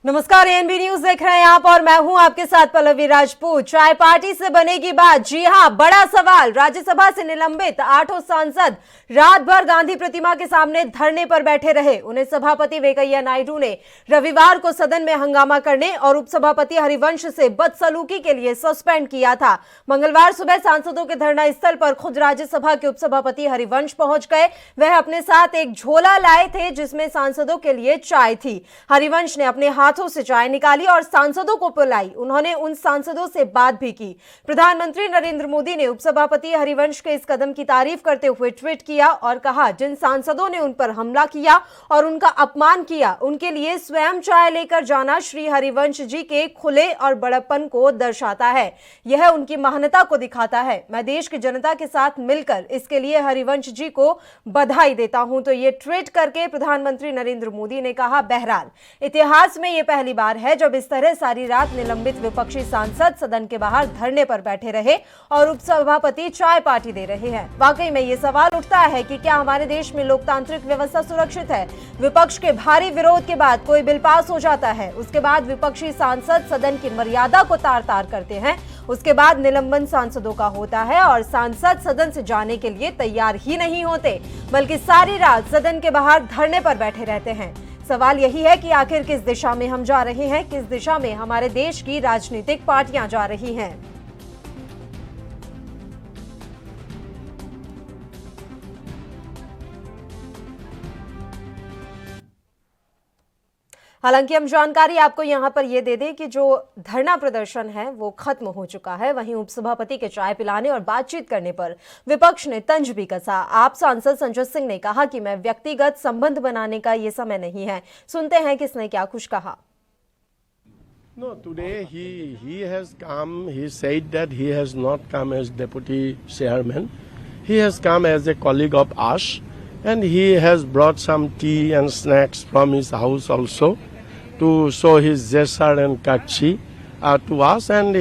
नमस्कार, ANB news देख रहे हैं आप और मैं हूं आपके साथ पल्लवी राजपूत। चाय पार्टी से बनेगी बात। जी हां, बड़ा सवाल। राज्यसभा से निलंबित 8 सांसद रात भर गांधी प्रतिमा के सामने धरने पर बैठे रहे। उन्हें सभापति वेंकैया नायडू ने रविवार को सदन में हंगामा करने और उपसभापति हरिवंश से बदसलूकी के लिए सस्पेंड किया था। मंगलवार सुबह सांसदों के धरना स्थल पर खुद राज्यसभा के उपसभापति हरिवंश पहुंच गए। वह अपने साथ एक झोला लाए थे जिसमें सांसदों के लिए चाय थी। हरिवंश ने अपने हाथों से चाय निकाली और सांसदों को पिलाई। उन्होंने उन सांसदों से बात भी की। प्रधानमंत्री नरेंद्र मोदी ने उपसभापति हरिवंश के इस कदम की तारीफ करते हुए ट्वीट किया और कहा, जिन सांसदों ने उन पर हमला किया और उनका अपमान किया, उनके लिए स्वयं चाय लेकर जाना श्री हरिवंश जी के खुले और बड़प्पन को दर्शाता है। यह उनकी महानता को दिखाता है। मैं देश की जनता के साथ मिलकर इसके लिए हरिवंश जी को बधाई देता हूं। तो ये ट्वीट करके प्रधानमंत्री नरेंद्र मोदी ने कहा। बहरहाल, इतिहास में यह पहली बार है जब इस तरह सारी रात निलंबित विपक्षी सांसद सदन के बाहर धरने पर बैठे रहे और उपसभापति चाय पार्टी दे रहे हैं। वाकई में ये सवाल उठता है कि क्या हमारे देश में लोकतांत्रिक व्यवस्था सुरक्षित है? विपक्ष के भारी विरोध के बाद कोई बिल पास हो जाता है, उसके बाद विपक्षी सांसद सदन की मर्यादा को तार तार करते हैं, उसके बाद निलंबन सांसदों का होता है और सांसद सदन से जाने के लिए तैयार ही नहीं होते, बल्कि सारी रात सदन के बाहर धरने पर बैठे रहते हैं। सवाल यही है कि आखिर किस दिशा में हम जा रहे हैं, किस दिशा में हमारे देश की राजनीतिक पार्टियां जा रही हैं। हालांकि हम जानकारी आपको यहां पर यह दे दें कि जो धरना प्रदर्शन है वो खत्म हो चुका है। वहीं उपसभापति के चाय पिलाने और बातचीत करने पर विपक्ष ने तंज भी कसा। आप सांसद संजय सिंह ने कहा कि मैं व्यक्तिगत संबंध बनाने का ये समय नहीं है। सुनते हैं किसने क्या कुछ कहा। No, today he has come. He said that he has not come as deputy chairman. He has come as a colleague of us, and he has brought some tea and snacks from his house also to show his gesture and courtesy to us. And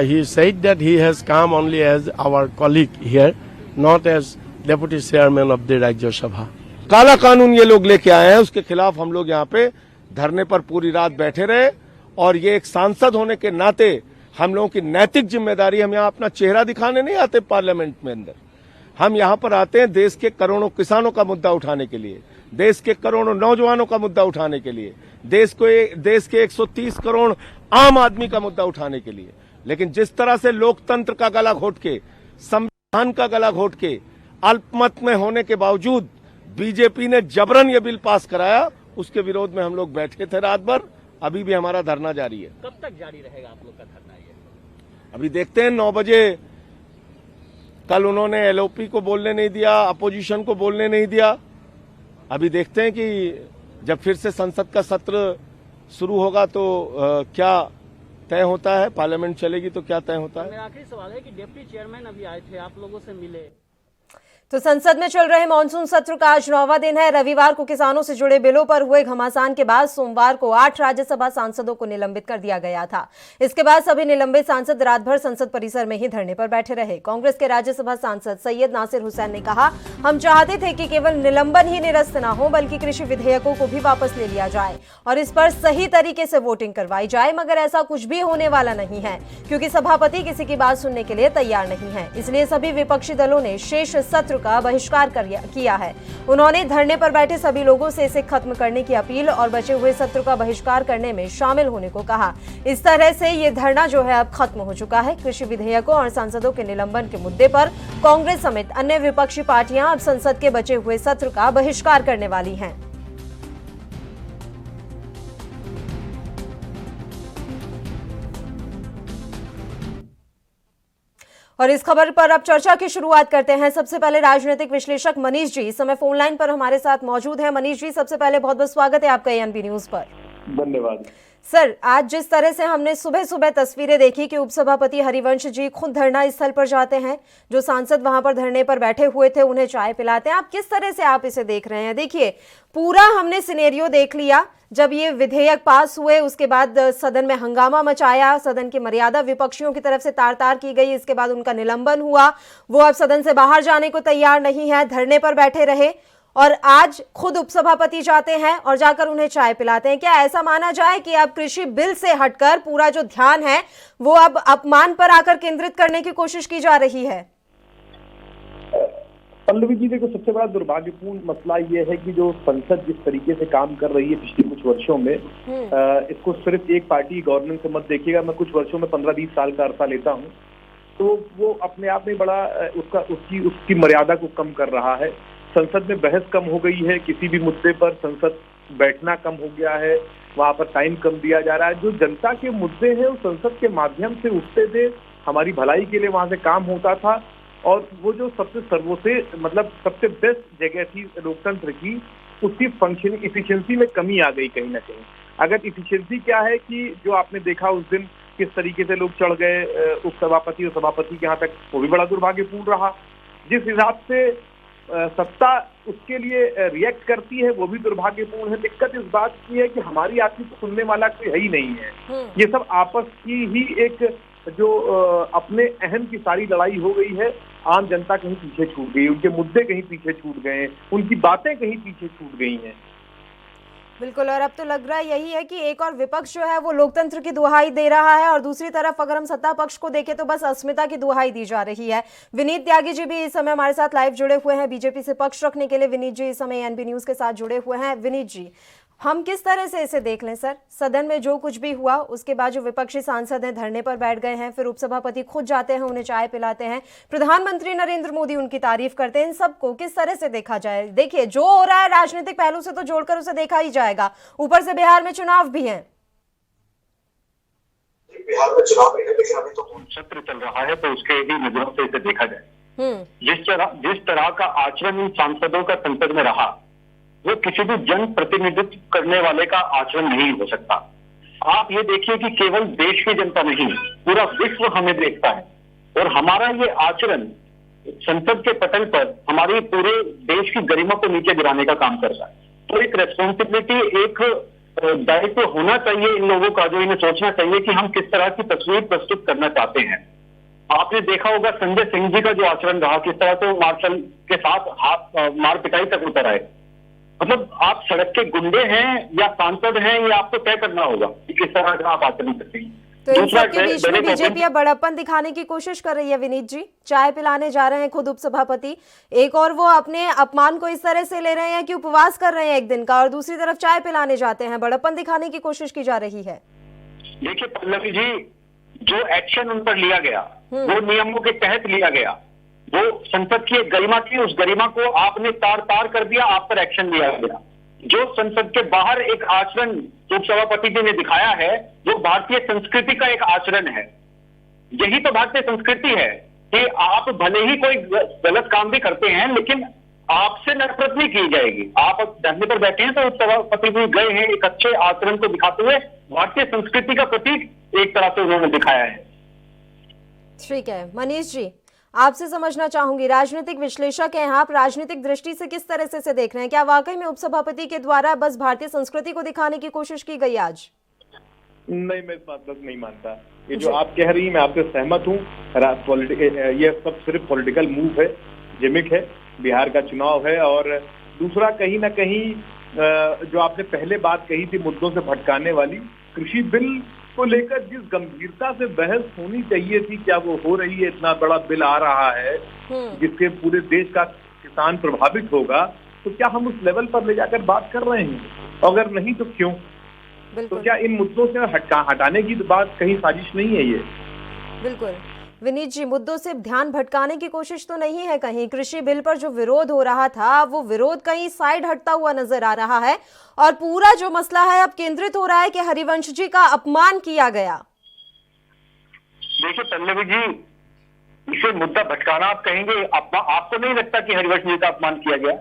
he said that he has come only as our colleague here, not as deputy chairman of the Rajya Sabha. काला कानून ये लोग लेके आए हैं, उसके खिलाफ हम लोग यहाँ पे धरने पर पूरी रात बैठे रहे। और ये एक सांसद होने के नाते हम लोगों की नैतिक जिम्मेदारी, हम यहाँ अपना चेहरा दिखाने नहीं आते पार्लियामेंट में अंदर। हम यहाँ पर आते हैं देश के करोड़ों किसानों का मुद्दा उठाने के लिए, देश के करोड़ों नौजवानों का मुद्दा उठाने के लिए, देश के 130 करोड़ आम आदमी का मुद्दा उठाने के लिए। लेकिन जिस तरह से लोकतंत्र का गला घोट के, संविधान का गला घोट के, अल्पमत में होने के बावजूद बीजेपी ने जबरन ये बिल पास कराया, उसके विरोध में हम लोग बैठे थे रात भर। अभी भी हमारा धरना जारी है। कब तक जारी रहेगा आप लोग का धरना? ये अभी देखते हैं। 9 बजे कल उन्होंने एलओपी को बोलने नहीं दिया, अपोजिशन को बोलने नहीं दिया। अभी देखते हैं कि जब फिर से संसद का सत्र शुरू होगा तो क्या तय होता है, पार्लियामेंट चलेगी तो क्या तय होता है। मेरा आखिरी सवाल है कि डिप्टी चेयरमैन अभी आए थे, आप लोगों से मिले। तो संसद में चल रहे मानसून सत्र का आज 9वां दिन है। रविवार को किसानों से जुड़े बिलों पर हुए घमासान के बाद सोमवार को 8 राज्यसभा सांसदों को निलंबित कर दिया गया था। इसके बाद सभी निलंबित सांसद रात भर संसद परिसर में ही धरने पर बैठे रहे। कांग्रेस के राज्यसभा सांसद सैयद नासिर हुसैन ने कहा, हम चाहते थे कि केवल निलंबन ही निरस्त न हो, बल्कि कृषि विधेयकों को भी वापस ले लिया जाए और इस पर सही तरीके से वोटिंग करवाई जाए। मगर ऐसा कुछ भी होने वाला नहीं है, क्योंकि सभापति किसी की बात सुनने के लिए तैयार नहीं है। इसलिए सभी विपक्षी दलों ने शेष सत्र का बहिष्कार किया है। उन्होंने धरने पर बैठे सभी लोगों से इसे खत्म करने की अपील और बचे हुए सत्र का बहिष्कार करने में शामिल होने को कहा। इस तरह से ये धरना जो है अब खत्म हो चुका है। कृषि विधेयकों और सांसदों के निलंबन के मुद्दे पर कांग्रेस समेत अन्य विपक्षी पार्टियां अब संसद के बचे हुए सत्र का बहिष्कार करने वाली हैं। और इस खबर पर अब चर्चा की शुरुआत करते हैं। सबसे पहले राजनीतिक विश्लेषक मनीष जी इस समय फोन लाइन पर हमारे साथ मौजूद हैं। मनीष जी, सबसे पहले बहुत बहुत स्वागत है आपका एएनबी न्यूज पर। धन्यवाद सर। आज जिस तरह से हमने सुबह सुबह तस्वीरें देखी कि उपसभापति हरिवंश जी खुद धरना स्थल पर जाते हैं, जो सांसद वहां पर धरने पर बैठे हुए थे उन्हें चाय पिलाते हैं, आप किस तरह से आप इसे देख रहे हैं? देखिए, पूरा हमने सिनेरियो देख लिया। जब ये विधेयक पास हुए उसके बाद सदन में हंगामा मचाया, सदन की मर्यादा विपक्षियों की तरफ से तार तार की गई। इसके बाद उनका निलंबन हुआ, वो अब सदन से बाहर जाने को तैयार नहीं है, धरने पर बैठे रहे। और आज खुद उपसभापति जाते हैं और जाकर उन्हें चाय पिलाते हैं। क्या ऐसा माना जाए कि अब कृषि बिल से हटकर पूरा जो ध्यान है वो अब अपमान पर आकर केंद्रित करने की कोशिश की जा रही है? पल्लवी जी, देखो, सबसे बड़ा दुर्भाग्यपूर्ण मसला ये है कि जो संसद जिस तरीके से काम कर रही है पिछले कुछ वर्षों में, इसको सिर्फ एक पार्टी गवर्नेंस से मत देखिएगा। मैं कुछ वर्षों में 15-20 साल का अरसा लेता हूँ, तो वो अपने आप में बड़ा उसकी मर्यादा को कम कर रहा है। संसद में बहस कम हो गई है, किसी भी मुद्दे पर संसद बैठना कम हो गया है, वहां पर टाइम कम दिया जा रहा है। जो जनता के मुद्दे हैं वो संसद के माध्यम से उठते थे, हमारी भलाई के लिए वहां से काम होता था। और वो जो सबसे बेस्ट जगह थी लोकतंत्र की, उसकी फंक्शनिंग इफिशिएंसी में कमी आ गई कहीं ना कहीं। अगर इफिशिएंसी क्या है कि जो आपने देखा उस दिन किस तरीके से लोग चढ़ गए उपसभापति और सभापति के यहाँ तक, वो भी बड़ा दुर्भाग्यपूर्ण रहा। जिस हिसाब से सत्ता उसके लिए रिएक्ट करती है वो भी दुर्भाग्यपूर्ण है। दिक्कत इस बात की है कि हमारी आदमी को सुनने वाला कोई है ही नहीं है। ये सब आपस की ही एक जो अपने अहम की सारी लड़ाई हो गई है। आम जनता कहीं पीछे छूट गई, उनके मुद्दे कहीं पीछे छूट गए, उनकी बातें कहीं पीछे छूट गई हैं। बिल्कुल, और अब तो लग रहा है यही है कि एक और विपक्ष जो है वो लोकतंत्र की दुहाई दे रहा है और दूसरी तरफ अगर हम सत्ता पक्ष को देखें तो बस अस्मिता की दुहाई दी जा रही है। विनीत त्यागी जी भी इस समय हमारे साथ लाइव जुड़े हुए हैं बीजेपी से पक्ष रखने के लिए। विनीत जी इस समय एनबी न्यूज के साथ जुड़े हुए हैं। विनीत जी, हम किस तरह से इसे देख लें सर? सदन में जो कुछ भी हुआ उसके बाद जो विपक्षी सांसद हैं धरने पर बैठ गए हैं, फिर उपसभापति खुद जाते हैं, उन्हें चाय पिलाते हैं, प्रधानमंत्री नरेंद्र मोदी उनकी तारीफ करते हैं। इन सबको किस तरह से देखा जाए? देखिए, जो हो रहा है राजनीतिक पहलू से तो जोड़कर उसे देखा ही जाएगा, ऊपर से बिहार में चुनाव भी है। बिहार में चुनाव है लेकिन अभी तो सत्र चल रहा है, तो उसके ही नजरों से इसे देखा जाए। जिस तरह का आचरण इन सांसदों का संसद में रहा, वो किसी भी जन प्रतिनिधित्व करने वाले का आचरण नहीं हो सकता। आप ये देखिए कि केवल देश की जनता नहीं, पूरा विश्व हमें देखता है और हमारा ये आचरण संसद के पटल पर हमारी पूरे देश की गरिमा को नीचे गिराने का काम करता है। तो एक रेस्पॉन्सिबिलिटी, एक दायित्व होना चाहिए इन लोगों का, जो इन्हें सोचना चाहिए कि हम किस तरह की तस्वीर प्रस्तुत करना चाहते हैं। आपने देखा होगा संजय सिंह जी का जो आचरण रहा, किस तरह से मार्शल के साथ हाथ मार पिटाई तक उतर आए। मतलब आप सड़क के गुंडे हैं या सांसद हैं, ये आपको तय करना होगा कि किस तरह का आप आचरण करते हैं। तो इन सबके बीच में बीजेपी अब बड़प्पन दिखाने की कोशिश कर रही है। विनीत जी, चाय पिलाने जा रहे हैं खुद उपसभापति, एक और वो अपने अपमान को इस तरह से ले रहे हैं कि उपवास कर रहे हैं एक दिन का, और दूसरी तरफ चाय पिलाने जाते हैं, बड़प्पन दिखाने की कोशिश की जा रही है। देखिए पल्लवी जी, जो एक्शन उन पर लिया गया वो नियमों के तहत लिया गया, वो संसद की एक गरिमा थी, उस गरिमा को आपने तार तार कर दिया, आप पर एक्शन लिया गया। जो संसद के बाहर एक आचरण उपसभापति जी ने दिखाया है, जो भारतीय संस्कृति का एक आचरण है, यही तो भारतीय संस्कृति है कि आप भले ही कोई गलत काम भी करते हैं लेकिन आपसे नफरत नहीं की जाएगी। आप धरने पर बैठे हैं तो उपसभापति जी गए हैं एक अच्छे आचरण को दिखाते हुए, भारतीय संस्कृति का प्रतीक एक तरह से उन्होंने दिखाया है। ठीक है मनीष जी, आपसे समझना चाहूंगी, राजनीतिक विश्लेषक हैं आप, राजनीतिक दृष्टि से किस तरह से देख रहे हैं? क्या वाकई में उपसभापति के द्वारा बस भारतीय संस्कृति को दिखाने की कोशिश की गई आज? नहीं, मैं इस बात बस नहीं मानता। ये जो आप कह रही हैं मैं आपसे सहमत हूँ। ये सब सिर्फ पॉलिटिकल मूव है, जिमिक है, बिहार का चुनाव है। और दूसरा, कहीं ना कहीं जो आपने पहले बात कही थी मुद्दों से भटकाने वाली, कृषि बिल को लेकर जिस गंभीरता से बहस होनी चाहिए थी, क्या वो हो रही है? इतना बड़ा बिल आ रहा है जिससे पूरे देश का किसान प्रभावित होगा, तो क्या हम उस लेवल पर ले जाकर बात कर रहे हैं? अगर नहीं तो क्यों? तो क्या इन मुद्दों से हटाने की बात कहीं साजिश नहीं है ये? बिल्कुल विनीत जी, मुद्दों से ध्यान भटकाने की कोशिश तो नहीं है कहीं। कृषि बिल पर जो विरोध हो रहा था वो विरोध कहीं साइड हटता हुआ नजर आ रहा है और पूरा जो मसला है अब केंद्रित हो रहा है कि हरिवंश जी का अपमान किया गया। देखिए पल्लवी जी, इसे मुद्दा भटकाना आप कहेंगे, आपको नहीं लगता कि हरिवंश जी का अपमान किया गया?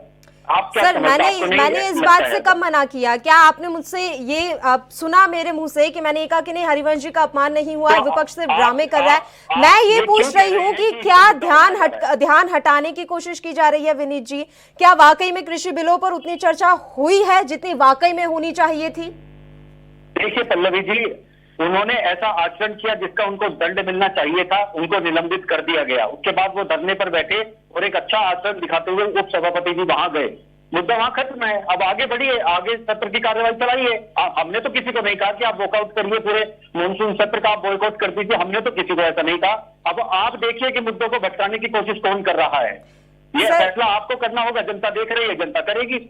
आप क्या सर, मैंने इस बात से कब मना किया? क्या आपने मुझसे ये सुना मेरे मुंह से कि मैंने कहा कि नहीं हरिवंश जी का अपमान नहीं हुआ, विपक्ष सिर्फ ड्रामे कर रहा है? मैं ये पूछ रही हूँ कि क्या ध्यान हटाने की कोशिश की जा रही है? विनीत जी, क्या वाकई में कृषि बिलों पर उतनी चर्चा हुई है जितनी वाकई में होनी चाहिए थी? देखिए पल्लवी जी, उन्होंने ऐसा आचरण किया जिसका उनको दंड मिलना चाहिए था, उनको निलंबित कर दिया गया। उसके बाद वो धरने पर बैठे और एक अच्छा आचरण दिखाते हुए उपसभापति जी वहां गए। मुद्दा वहां खत्म है। अब आगे बढ़िए, आगे सत्र की कार्यवाही चलाइए। हमने तो किसी को नहीं कहा कि आप वॉकआउट करिए, पूरे मॉनसून सत्र का आप बॉयकॉट कर दीजिए, हमने तो किसी को ऐसा नहीं कहा। अब आप देखिए कि मुद्दों को भटकाने की कोशिश कौन कर रहा है। ये फैसला आपको करना होगा, जनता देख रही है, जनता करेगी।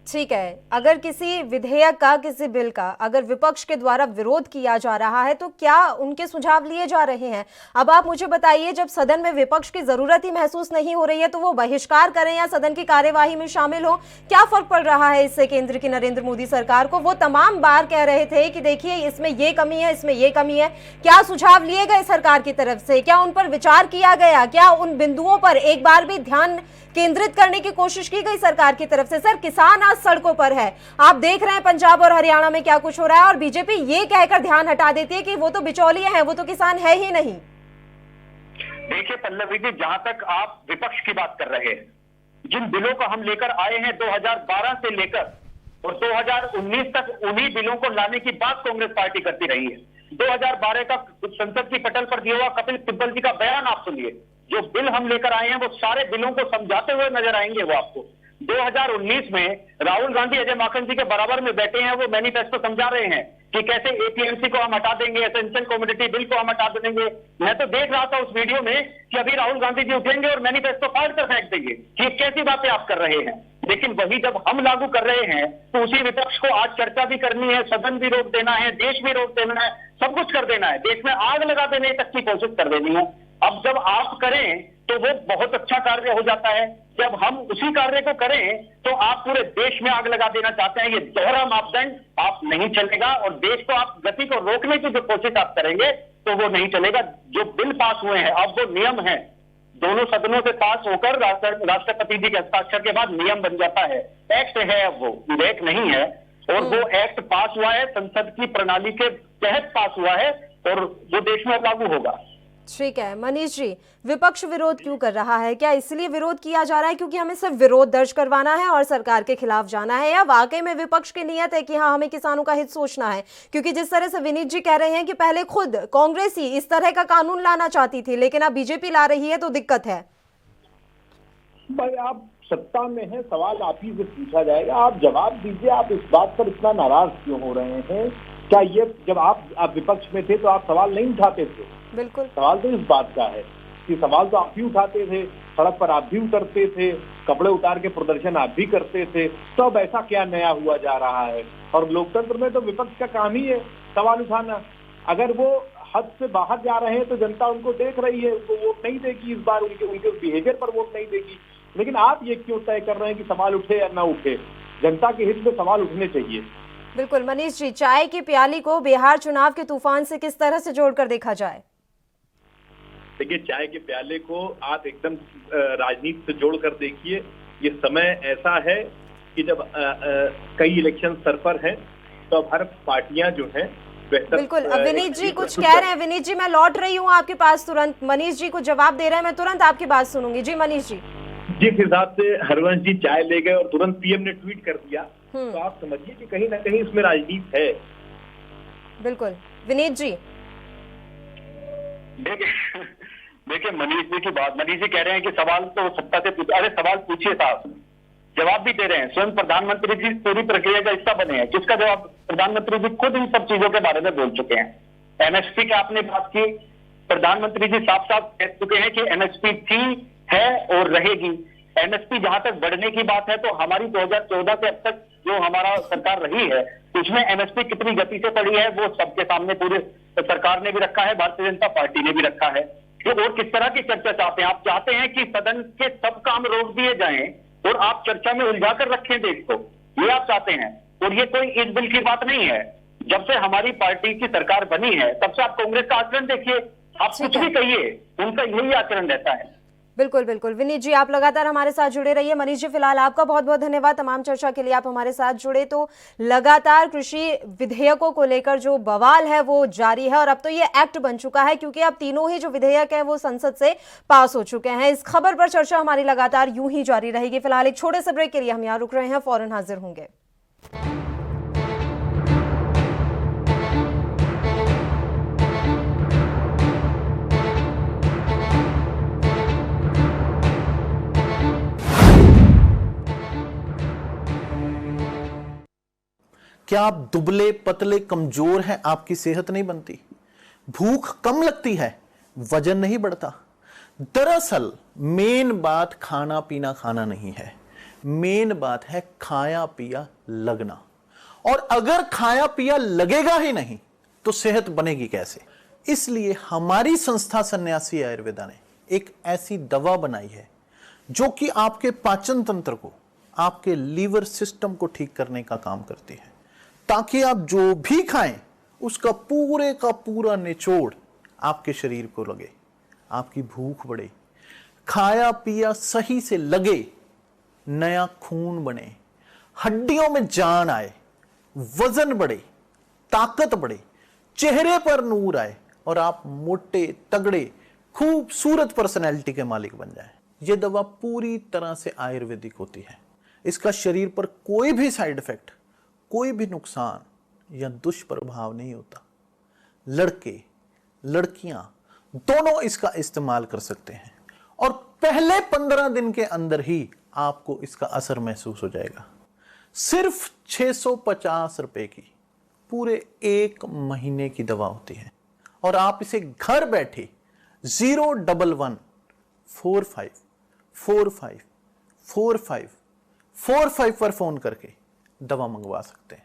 ठीक है, अगर किसी विधेयक का, किसी बिल का अगर विपक्ष के द्वारा विरोध किया जा रहा है तो क्या उनके सुझाव लिए जा रहे हैं? अब आप मुझे बताइए, जब सदन में विपक्ष की जरूरत ही महसूस नहीं हो रही है तो वो बहिष्कार करें या सदन की कार्यवाही में शामिल हो, क्या फर्क पड़ रहा है इससे केंद्र की नरेंद्र मोदी सरकार को? वो तमाम बार कह रहे थे कि देखिए इसमें ये कमी है, इसमें ये कमी है। क्या सुझाव लिए गए सरकार की तरफ से? क्या उन पर विचार किया गया? क्या उन बिंदुओं पर एक बार भी ध्यान केंद्रित करने की कोशिश की गई सरकार की तरफ से? सर, किसान आज सड़कों पर है, आप देख रहे हैं पंजाब और हरियाणा में क्या कुछ हो रहा है, और बीजेपी ये कहकर ध्यान हटा देती है कि वो तो बिचौलिए हैं, वो तो किसान है ही नहीं। देखिए पल्लवी जी, जहां तक आप विपक्ष की बात कर रहे हैं, जिन बिलों को हम लेकर आए हैं 2012 से लेकर और 2019 तक, उन्हीं बिलों को लाने की बात कांग्रेस पार्टी करती रही है। 2012 का संसद की पटल पर दिया हुआ कपिल सिब्बल जी का बयान आप सुनिए। जो बिल हम लेकर आए हैं वो सारे बिलों को समझाते हुए नजर आएंगे वो आपको। 2019 में राहुल गांधी अजय माकन जी के बराबर में बैठे हैं, वो मैनिफेस्टो समझा रहे हैं कि कैसे एपीएमसी को हम हटा देंगे, एसेंशियल कमोडिटी बिल को हम हटा देंगे। मैं तो देख रहा था उस वीडियो में कि अभी राहुल गांधी जी उठेंगे और मैनिफेस्टो फाड़ कर फेंक देंगे कि कैसी बातें आप कर रहे हैं। लेकिन वही जब हम लागू कर रहे हैं तो उसी विपक्ष को आज चर्चा भी करनी है, सदन भी रोक देना है, देश भी रोक देना है, सब कुछ कर देना है, देश में आग लगा देने तक की कोशिश कर देनी है। अब जब आप करें तो वो बहुत अच्छा कार्य हो जाता है, जब हम उसी कार्य को करें तो आप पूरे देश में आग लगा देना चाहते हैं। ये दोहरा मापदंड आप नहीं चलेगा, और देश को आप गति को रोकने की जो कोशिश आप करेंगे तो वो नहीं चलेगा। जो बिल पास हुए हैं अब वो नियम है, दोनों सदनों से पास होकर राष्ट्रपति जी के हस्ताक्षर के बाद नियम बन जाता है, एक्ट है। अब वो विधेयक नहीं है, और वो एक्ट पास हुआ है, संसद की प्रणाली के तहत पास हुआ है, और वो देश में लागू होगा। ठीक है मनीष जी, विपक्ष विरोध क्यों कर रहा है? क्या इसलिए विरोध किया जा रहा है क्योंकि हमें सिर्फ विरोध दर्ज करवाना है और सरकार के खिलाफ जाना है, या वाकई में विपक्ष की नीयत है कि हाँ हमें किसानों का हित सोचना है? क्योंकि जिस तरह से विनीत जी कह रहे हैं कि पहले खुद कांग्रेस ही इस तरह का कानून लाना चाहती थी, लेकिन अब बीजेपी ला रही है तो दिक्कत है। भाई आप सत्ता में है, सवाल आप ही से पूछा जाएगा, आप जवाब दीजिए। आप इस बात पर इतना नाराज क्यों हो रहे हैं? क्या ये जब आप विपक्ष में थे तो आप सवाल नहीं उठाते थे? बिल्कुल, सवाल तो इस बात का है कि सवाल तो आप भी उठाते थे, सड़क पर आप भी उतरते थे, कपड़े उतार के प्रदर्शन आप भी करते थे। तो अब ऐसा क्या नया हुआ जा रहा है? और लोकतंत्र में तो विपक्ष का काम ही है सवाल उठाना। अगर वो हद से बाहर जा रहे हैं तो जनता उनको देख रही है, उनको वोट नहीं देगी इस बार, उनके बिहेवियर पर वोट नहीं देगी। लेकिन आप ये क्यों तय कर रहे हैं कि सवाल उठे या ना उठे? जनता के हित में सवाल उठने चाहिए। बिल्कुल मनीष जी, चाय की प्याली को बिहार चुनाव के तूफान से किस तरह से जोड़कर देखा जाए? देखिए, चाय के प्याले को आप एकदम राजनीति से जोड़कर देखिए। ये समय ऐसा है कि जब कई इलेक्शन सर पर हैं, तो अब हर पार्टियां जो हैं बिल्कुल। अब विनीत जी कुछ कह रहे हैं। विनीत जी, मैं लौट रही हूँ आपके पास तुरंत। मनीष जी को जवाब दे रहे हैं, मैं तुरंत आपकी बात सुनूंगी। जी मनीष जी। जिस हिसाब से हरवंश जी चाय ले गए और तुरंत पीएम ने ट्वीट कर दिया, तो आप समझिए कि कहीं ना कहीं इसमें राजनीति है। बिल्कुल। विनीत जी देखिए मनीष जी की बात, मनीष जी कह रहे हैं कि सवाल तो सत्ता से पूछे। अरे सवाल पूछिए साहब, जवाब भी दे रहे हैं। स्वयं प्रधानमंत्री जी पूरी प्रक्रिया का हिस्सा बने हैं, जिसका जवाब प्रधानमंत्री जी खुद इन सब चीजों के बारे में बोल चुके हैं। एमएसपी की आपने बात की, प्रधानमंत्री जी साफ साफ कह चुके हैं कि एमएसपी थी, है और रहेगी। एमएसपी जहां तक बढ़ने की बात है तो हमारी 2014 से अब तक जो हमारा सरकार रही है उसमें एमएसपी कितनी गति से बढ़ी है वो सबके सामने पूरे सरकार ने भी रखा है, भारतीय जनता पार्टी ने भी रखा है। तो और किस तरह की चर्चा चाहते हैं? आप चाहते हैं कि सदन के सब काम रोक दिए जाएं और आप चर्चा में उलझा कर रखें देश को, ये आप चाहते हैं? और ये कोई इस बिल की बात नहीं है। जब से हमारी पार्टी की सरकार बनी है तब से आप कांग्रेस का आचरण देखिए, आप कुछ भी कहिए उनका यही आचरण रहता है। बिल्कुल बिल्कुल। विनीत जी, आप लगातार हमारे साथ जुड़े रहिए। मनीष जी, फिलहाल आपका बहुत बहुत धन्यवाद तमाम चर्चा के लिए, आप हमारे साथ जुड़े। तो लगातार कृषि विधेयकों को लेकर जो बवाल है वो जारी है, और अब तो ये एक्ट बन चुका है क्योंकि अब तीनों ही जो विधेयक है वो संसद से पास हो चुके हैं। इस खबर पर चर्चा हमारी लगातार यूं ही जारी रहेगी। फिलहाल एक छोटे से ब्रेक के लिए हम यहाँ रुक रहे हैं, फौरन हाजिर होंगे। क्या आप दुबले पतले कमजोर हैं, आपकी सेहत नहीं बनती? भूख कम लगती है, वजन नहीं बढ़ता? दरअसल मेन बात खाना पीना खाना नहीं है, मेन बात है खाया पिया लगना। और अगर खाया पिया लगेगा ही नहीं तो सेहत बनेगी कैसे? इसलिए हमारी संस्था सन्यासी आयुर्वेदा ने एक ऐसी दवा बनाई है जो कि आपके पाचन तंत्र को, आपके लीवर सिस्टम को ठीक करने का काम करती है, ताकि आप जो भी खाएं उसका पूरे का पूरा निचोड़ आपके शरीर को लगे, आपकी भूख बढ़े, खाया पिया सही से लगे, नया खून बने, हड्डियों में जान आए, वजन बढ़े, ताकत बढ़े, चेहरे पर नूर आए और आप मोटे तगड़े खूबसूरत पर्सनैलिटी के मालिक बन जाएं। यह दवा पूरी तरह से आयुर्वेदिक होती है। इसका शरीर पर कोई भी साइड इफेक्ट, कोई भी नुकसान या दुष्प्रभाव नहीं होता। लड़के लड़कियां दोनों इसका इस्तेमाल कर सकते हैं और पहले 15 दिन के अंदर ही आपको इसका असर महसूस हो जाएगा। सिर्फ 650 रुपए की पूरे 1 महीने की दवा होती है और आप इसे घर बैठे 01145454545 पर फोन करके दवा मंगवा सकते हैं।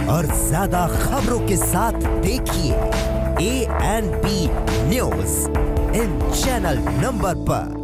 और ज्यादा खबरों के साथ देखिए ANP news in channel number पर।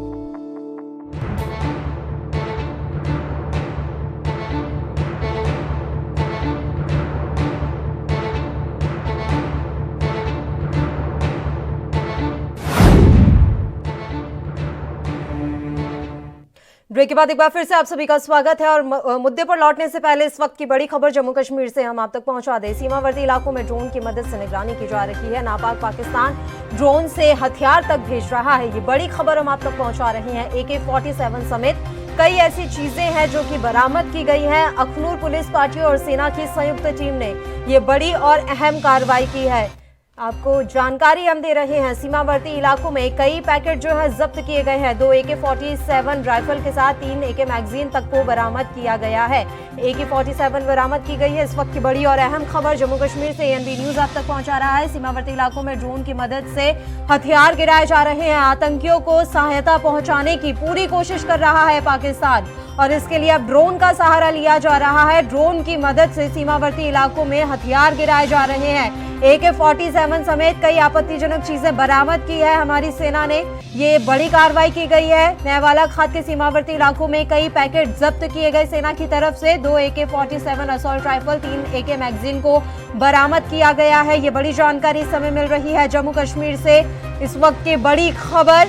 ब्रेक के बाद एक बार फिर से आप सभी का स्वागत है और मुद्दे पर लौटने से पहले इस वक्त की बड़ी खबर जम्मू कश्मीर से हम आप तक पहुंचा दें। सीमावर्ती इलाकों में ड्रोन की मदद से निगरानी की जा रही है। नापाक पाकिस्तान ड्रोन से हथियार तक भेज रहा है। ये बड़ी खबर हम आप तक पहुंचा रहे हैं। AK-47 समेत कई ऐसी चीजें हैं जो कि बरामद की गई हैं। अखनूर पुलिस पार्टी और सेना की संयुक्त टीम ने ये बड़ी और अहम कार्रवाई की है। आपको जानकारी हम दे रहे हैं। सीमावर्ती इलाकों में कई पैकेट जो है जब्त किए गए हैं। 2 AK-47 राइफल के साथ 3 AK मैगजीन तक को बरामद किया गया है। AK-47 बरामद की गई है। इस वक्त की बड़ी और अहम खबर जम्मू कश्मीर से ANP न्यूज आप तक पहुंचा रहा है। सीमावर्ती इलाकों में ड्रोन की मदद से हथियार गिराए जा रहे हैं। आतंकियों को सहायता पहुंचाने की पूरी कोशिश कर रहा है पाकिस्तान और इसके लिए अब ड्रोन का सहारा लिया जा रहा है। ड्रोन की मदद से सीमावर्ती इलाकों में हथियार गिराए जा रहे हैं। AK-47 समेत कई आपत्तिजनक चीजें बरामद की है हमारी सेना ने। ये बड़ी कार्रवाई की गई है। नैवाला खात के सीमावर्ती इलाकों में कई पैकेट जब्त किए गए सेना की तरफ से। 2 AK-47 assault rifle, 3 AK magazine को बरामद किया गया है। ये बड़ी जानकारी इस समय मिल रही है जम्मू कश्मीर से। इस वक्त की बड़ी खबर,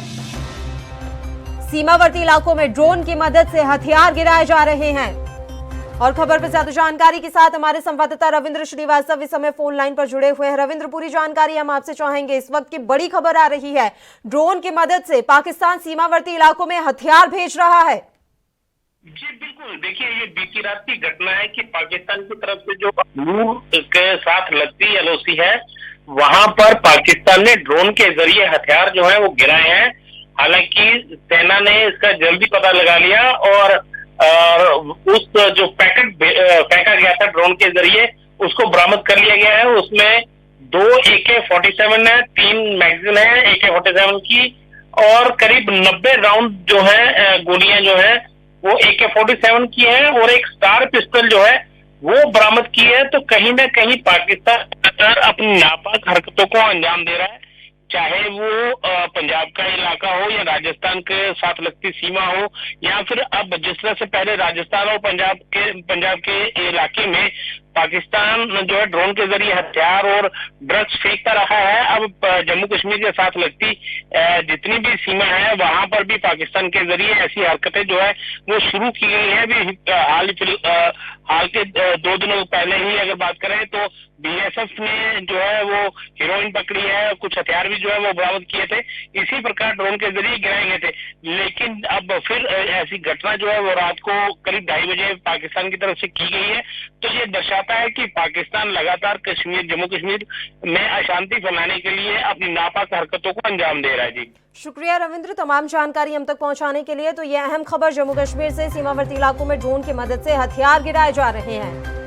सीमावर्ती इलाकों में ड्रोन की मदद से हथियार गिराए जा रहे हैं। और खबर पर ज्यादा जानकारी के साथ हमारे संवाददाता रविंद्र श्रीवास्तव इस समय फोन लाइन पर जुड़े हुए हैं। रविंद्र, पूरी जानकारी हम आपसे चाहेंगे। इस वक्त की बड़ी खबर आ रही है, ड्रोन की मदद से पाकिस्तान सीमावर्ती इलाकों में हथियार भेज रहा है। जी बिल्कुल, देखिए ये बीती रात की घटना है कि पाकिस्तान की तरफ से जो अखनूर के साथ लगती LOC है, वहां पर पाकिस्तान ने ड्रोन के जरिए हथियार जो है वो गिराए हैं। हालांकि सेना ने इसका जल्दी पता लगा लिया और उस जो पैकेट फेंका गया था ड्रोन के जरिए उसको बरामद कर लिया गया है। उसमें 2 AK-47 है, 3 मैगजीन है AK-47 की और करीब 90 राउंड जो है गोलियां जो है वो AK-47 की है और एक स्टार पिस्टल जो है वो बरामद की है। तो कहीं ना कहीं पाकिस्तान अपनी नापाक हरकतों को अंजाम दे रहा है, चाहे वो पंजाब का इलाका हो या राजस्थान के साथ लगती सीमा हो, या फिर अब जिस तरह से पहले राजस्थान और पंजाब के इलाके में पाकिस्तान जो है ड्रोन के जरिए हथियार और ड्रग्स फेंकता रहा है, अब जम्मू कश्मीर के साथ लगती जितनी भी सीमा है वहां पर भी पाकिस्तान के जरिए ऐसी हरकतें जो है वो शुरू की गई है। अभी हाल के 2 दिनों पहले ही अगर बात करें तो बीएसएफ ने जो है वो हीरोइन पकड़ी है, कुछ हथियार भी जो है वो बरामद किए थे, इसी प्रकार ड्रोन के जरिए गिराए गए थे। लेकिन अब फिर ऐसी घटना जो है वो रात को करीब 2:30 बजे पाकिस्तान की तरफ से की गई है। तो ये दर्शाता है कि पाकिस्तान लगातार जम्मू कश्मीर में अशांति फैलाने के लिए अपनी नापाक हरकतों को अंजाम दे रहा है। जी शुक्रिया रविंद्र, तमाम जानकारी हम तक पहुंचाने के लिए। तो ये अहम खबर जम्मू कश्मीर से सीमावर्ती इलाकों में ड्रोन की मदद से हथियार गिराए जा रहे हैं।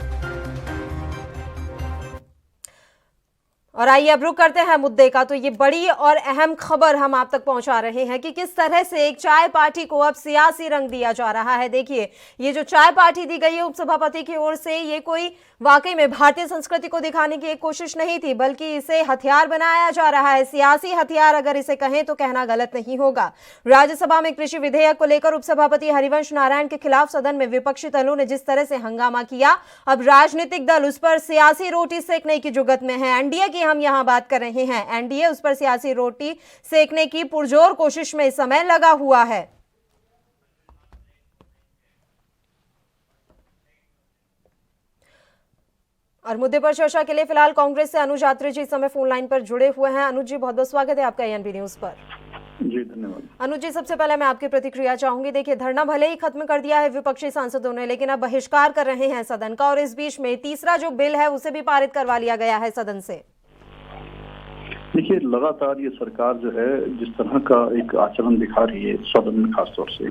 और आइए अब रुक करते हैं मुद्दे का। तो ये बड़ी और अहम खबर हम आप तक पहुंचा रहे हैं कि किस तरह से एक चाय पार्टी को अब सियासी रंग दिया जा रहा है। देखिए, ये जो चाय पार्टी दी गई है उपसभापति की ओर से, ये कोई वाकई में भारतीय संस्कृति को दिखाने की एक कोशिश नहीं थी, बल्कि इसे हथियार बनाया जा रहा है, सियासी हथियार अगर इसे कहें तो कहना गलत नहीं होगा। राज्यसभा में कृषि विधेयक को लेकर उपसभापति हरिवंश नारायण के खिलाफ सदन में विपक्षी दलों ने जिस तरह से हंगामा किया, अब राजनीतिक दल उस पर सियासी रोटी सेकने की जुगत में है। एनडीए की हम यहां बात कर रहे हैं, एनडीए उस पर सियासी रोटी सेकने की पुरजोर कोशिश में इस समय लगा हुआ है। और मुद्दे पर चर्चा के लिए फिलहाल कांग्रेस से अनुज यात्री जी इस समय फोन लाइन पर जुड़े हुए हैं। अनुज जी, बहुत बहुत स्वागत है आपका एएनबी न्यूज पर। जी धन्यवाद। अनुज जी, सबसे पहले मैं आपकी प्रतिक्रिया चाहूंगी। देखिए, धरना भले ही खत्म कर दिया है विपक्षी सांसदों ने, लेकिन अब बहिष्कार कर रहे हैं सदन का, और इस बीच में तीसरा जो बिल है उसे भी पारित करवा लिया गया है सदन से। देखिए, लगातार ये सरकार जो है जिस तरह का एक आचरण दिखा रही है सदन में खासतौर से,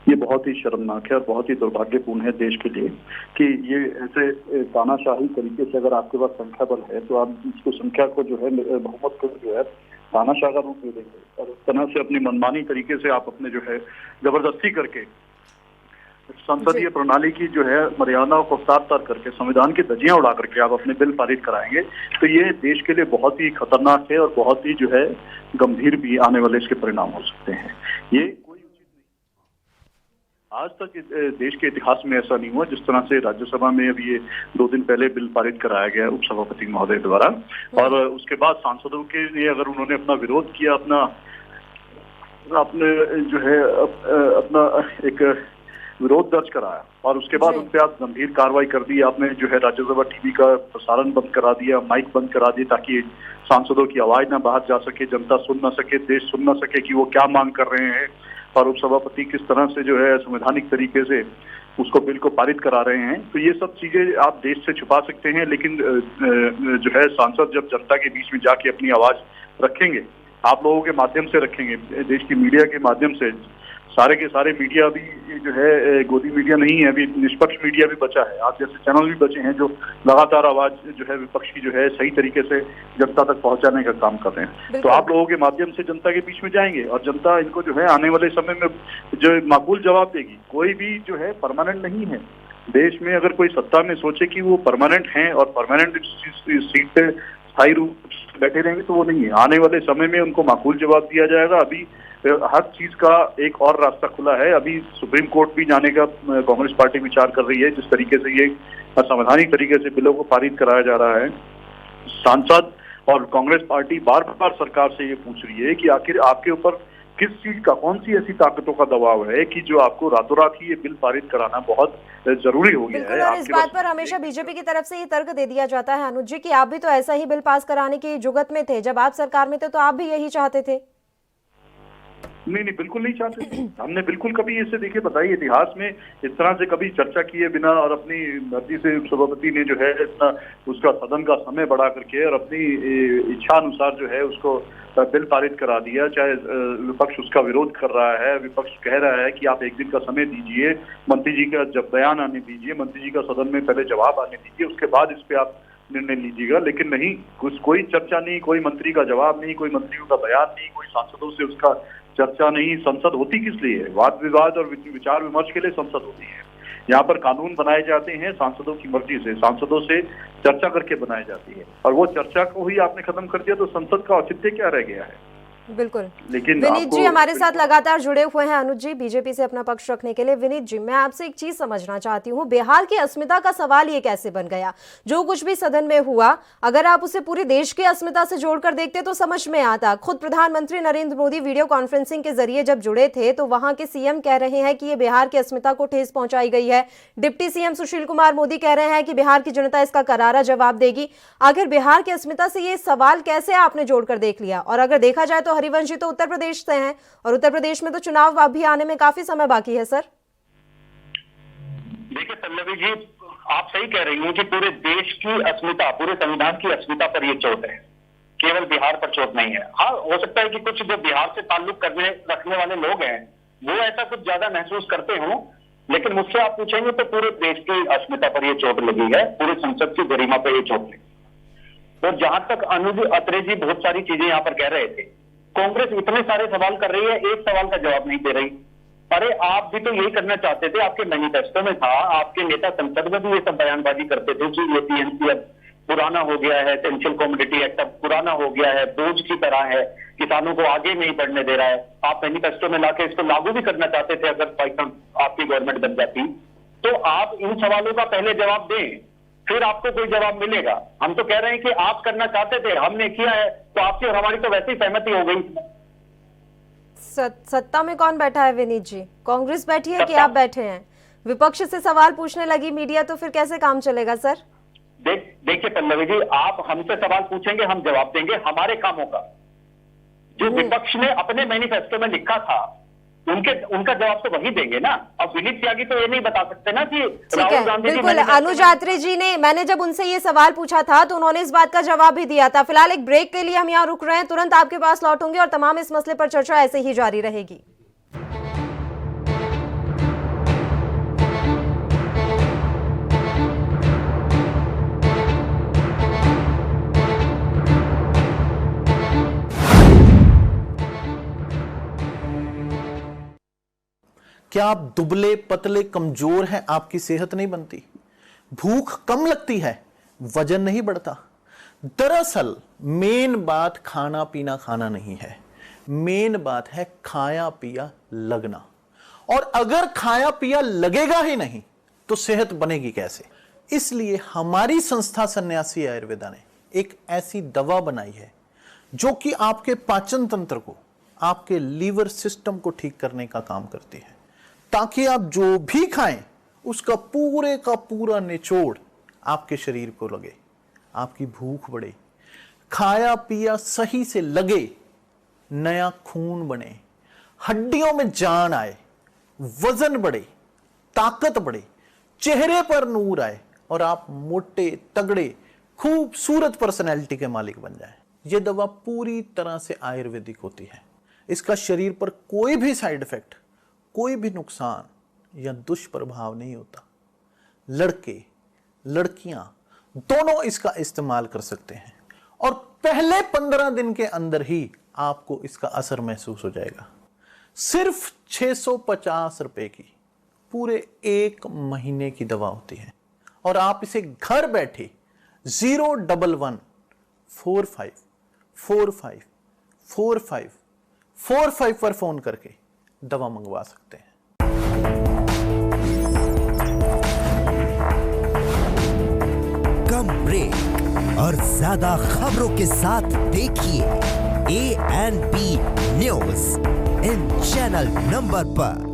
ये बहुत ही शर्मनाक है और बहुत ही दुर्भाग्यपूर्ण है देश के लिए कि ये ऐसे तानाशाही तरीके से अगर आपके पास संख्या बल है तो आप इसको संख्या को जो है बहुमत को जो है तानाशाह का रूप दे देंगे और उस तरह से अपनी मनमानी तरीके से आप अपने जो है जबरदस्ती करके संसदीय प्रणाली की जो है मर्यादाओं को तार करके संविधान की धज्जियां उड़ा करके आप अपने बिल पारित कराएंगे, तो ये देश के लिए बहुत ही खतरनाक है और बहुत ही जो है गंभीर भी आने वाले इसके परिणाम हो सकते हैं। ये कोई उचित नहीं, आज तक देश के इतिहास में ऐसा नहीं हुआ जिस तरह से राज्यसभा में अभी ये 2 दिन पहले बिल पारित कराया गया उपसभापति महोदय द्वारा, और उसके बाद सांसदों के लिए अगर उन्होंने अपना विरोध किया, अपने जो है अपना एक विरोध दर्ज कराया और उसके बाद उन पे आप गंभीर कार्रवाई कर दी, आपने जो है राज्यसभा टीवी का प्रसारण बंद करा दिया, माइक बंद करा दिए ताकि सांसदों की आवाज ना बाहर जा सके, जनता सुन ना सके, देश सुन ना सके कि वो क्या मांग कर रहे हैं और उपसभापति किस तरह से जो है संवैधानिक तरीके से उसको बिल को पारित करा रहे हैं। तो ये सब चीजें आप देश से छुपा सकते हैं, लेकिन जो है सांसद जब जनता के बीच में जाके अपनी आवाज रखेंगे, आप लोगों के माध्यम से रखेंगे, देश की मीडिया के माध्यम से, सारे के सारे मीडिया अभी जो है गोदी मीडिया नहीं है, अभी निष्पक्ष मीडिया भी बचा है, आप जैसे चैनल भी बचे हैं जो लगातार आवाज जो है विपक्ष की जो है सही तरीके से जनता तक पहुंचाने का काम कर रहे हैं। तो आप लोगों के माध्यम से जनता के बीच में जाएंगे और जनता इनको जो है आने वाले समय में जो माकूल जवाब देगी। कोई भी जो है परमानेंट नहीं है देश में, अगर कोई सत्ता में सोचे कि वो परमानेंट है और परमानेंट सीट पे स्थायी रूप से बैठे रहेंगे तो वो नहीं है। आने वाले समय में उनको माकूल जवाब दिया जाएगा। अभी हर चीज का एक और रास्ता खुला है, अभी सुप्रीम कोर्ट भी जाने का कांग्रेस पार्टी विचार कर रही है। जिस तरीके से ये असंवैधानिक तरीके से बिलों को पारित कराया जा रहा है, सांसद और कांग्रेस पार्टी बार बार सरकार से ये पूछ रही है कि आखिर आपके ऊपर किस चीज का, कौन सी ऐसी ताकतों का दबाव है कि जो आपको रातों रात ही ये बिल पारित कराना बहुत जरूरी हो गया है। और इस बात पर हमेशा बीजेपी की तरफ से ये तर्क दे दिया जाता है अनुज जी कि आप भी तो ऐसा ही बिल पास कराने की जुगत में थे, जब आप सरकार में थे तो आप भी यही चाहते थे। नहीं, बिल्कुल नहीं चाहते। हमने बिल्कुल कभी इसे देखिए, बताइए इतिहास में इस तरह से कभी चर्चा किए बिना और अपनी मर्जी से सभापति ने जो है इतना उसका सदन का समय बढ़ा करके और अपनी इच्छा अनुसार जो है उसको बिल पारित करा दिया। चाहे विपक्ष उसका विरोध कर रहा है, विपक्ष कह रहा है कि आप 1 दिन का समय दीजिए, मंत्री जी का जब बयान आने दीजिए, मंत्री जी का सदन में पहले जवाब आने दीजिए, उसके बाद इस पे आप निर्णय लीजिएगा। लेकिन नहीं, कोई चर्चा नहीं, कोई मंत्री का जवाब नहीं, कोई मंत्रियों का बयान नहीं, कोई सांसदों से उसका चर्चा नहीं। संसद होती किस लिए है? वाद विवाद और विचार विमर्श के लिए संसद होती है। यहाँ पर कानून बनाए जाते हैं सांसदों की मर्जी से, सांसदों से चर्चा करके बनाई जाती है, और वो चर्चा को ही आपने खत्म कर दिया तो संसद का औचित्य क्या रह गया है? बिल्कुल। लेकिन विनीत जी हमारे साथ लगातार जुड़े हुए हैं, अनुज जी बीजेपी से अपना पक्ष रखने के लिए। विनीत जी, मैं आपसे एक चीज समझना चाहती हूँ, बिहार की अस्मिता का सवाल ये कैसे बन गया? जो कुछ भी सदन में हुआ, अगर आप उसे पूरे देश की अस्मिता से जोड़कर देखते तो समझ में आता। खुद प्रधानमंत्री नरेंद्र मोदी वीडियो कॉन्फ्रेंसिंग के जरिए जब जुड़े थे तो वहां के सीएम कह रहे हैं कि ये बिहार की अस्मिता को ठेस पहुंचाई गई है। डिप्टी सीएम सुशील कुमार मोदी कह रहे हैं कि बिहार की जनता इसका करारा जवाब देगी। आखिर बिहार की अस्मिता से ये सवाल कैसे आपने जोड़कर देख लिया? और अगर देखा जाए तो हरिवंश जी तो उत्तर प्रदेश से हैं और उत्तर प्रदेश में तो चुनाव अभी आने में काफी समय बाकी है। सर देखिए पल्लवी जी, आप सही कह रही हैं कि पूरे देश की अस्मिता, पूरे संविधान की अस्मिता पर ये चोट है, केवल बिहार पर चोट नहीं है। हाँ, हो सकता है कि कुछ जो बिहार से ताल्लुक रखने वाले लोग हैं वो ऐसा कुछ ज्यादा महसूस करते हों, लेकिन मुझसे आप पूछेंगे तो पूरे देश की अस्मिता पर ये चोट लगी है, पूरे संसद की गरिमा पर ये चोट लगी। तो जहां तक अनुज अत्रे जी बहुत सारी चीजें यहाँ पर कह रहे थे, कांग्रेस इतने सारे सवाल कर रही है, एक सवाल का जवाब नहीं दे रही। अरे आप भी तो यही करना चाहते थे, आपके मैनिफेस्टो में था, आपके नेता संसद में भी ये सब बयानबाजी करते थे कि ये पीएनसी अब पुराना हो गया है, एसेंशियल कमोडिटी एक्ट अब पुराना हो गया है, बोझ की तरह है, किसानों को आगे नहीं बढ़ने दे रहा है। आप मैनिफेस्टो में लाके इसको लागू भी करना चाहते थे अगर आपकी गवर्नमेंट बन जाती। तो आप इन सवालों का पहले जवाब दें, फिर आपको कोई जवाब मिलेगा। हम तो कह रहे हैं कि आप करना चाहते थे, हमने किया है, तो आपकी और हमारी तो वैसे ही सहमति हो गई। सत्ता में कौन बैठा है विनीत जी? कांग्रेस बैठी है कि आप बैठे हैं? विपक्ष से सवाल पूछने लगी मीडिया, तो फिर कैसे काम चलेगा सर? देखिए पल्लवी जी, आप हमसे सवाल पूछेंगे, हम जवाब देंगे हमारे कामों का। जो विपक्ष ने अपने मैनिफेस्टो में लिखा था उनका जवाब तो वही देंगे ना। अब विनीत त्यागी तो ये नहीं बता सकते ना कि राहुल गांधी जी। बिल्कुल, अनुज अत्रे जी ने, मैंने जब उनसे ये सवाल पूछा था तो उन्होंने इस बात का जवाब भी दिया था। फिलहाल एक ब्रेक के लिए हम यहाँ रुक रहे हैं, तुरंत आपके पास लौटूंगे और तमाम इस मसले पर चर्चा ऐसे ही जारी रहेगी। क्या आप दुबले पतले कमजोर हैं, आपकी सेहत नहीं बनती? भूख कम लगती है, वजन नहीं बढ़ता? दरअसल मेन बात खाना पीना खाना नहीं है, मेन बात है खाया पिया लगना। और अगर खाया पिया लगेगा ही नहीं तो सेहत बनेगी कैसे? इसलिए हमारी संस्था सन्यासी आयुर्वेदा ने एक ऐसी दवा बनाई है जो कि आपके पाचन तंत्र को, आपके लीवर सिस्टम को ठीक करने का काम करती है, ताकि आप जो भी खाएं उसका पूरे का पूरा निचोड़ आपके शरीर को लगे, आपकी भूख बढ़े, खाया पिया सही से लगे, नया खून बने, हड्डियों में जान आए, वजन बढ़े, ताकत बढ़े, चेहरे पर नूर आए और आप मोटे तगड़े खूबसूरत पर्सनैलिटी के मालिक बन जाएं। यह दवा पूरी तरह से आयुर्वेदिक होती है। इसका शरीर पर कोई भी साइड इफेक्ट, कोई भी नुकसान या दुष्प्रभाव नहीं होता। लड़के लड़कियां दोनों इसका इस्तेमाल कर सकते हैं और पहले 15 दिन के अंदर ही आपको इसका असर महसूस हो जाएगा। सिर्फ 650 रुपए की पूरे 1 महीने की दवा होती है और आप इसे घर बैठे 01145454545 पर फोन करके दवा मंगवा सकते हैं। कम ब्रेक और ज्यादा खबरों के साथ देखिए ANP news in channel number पर।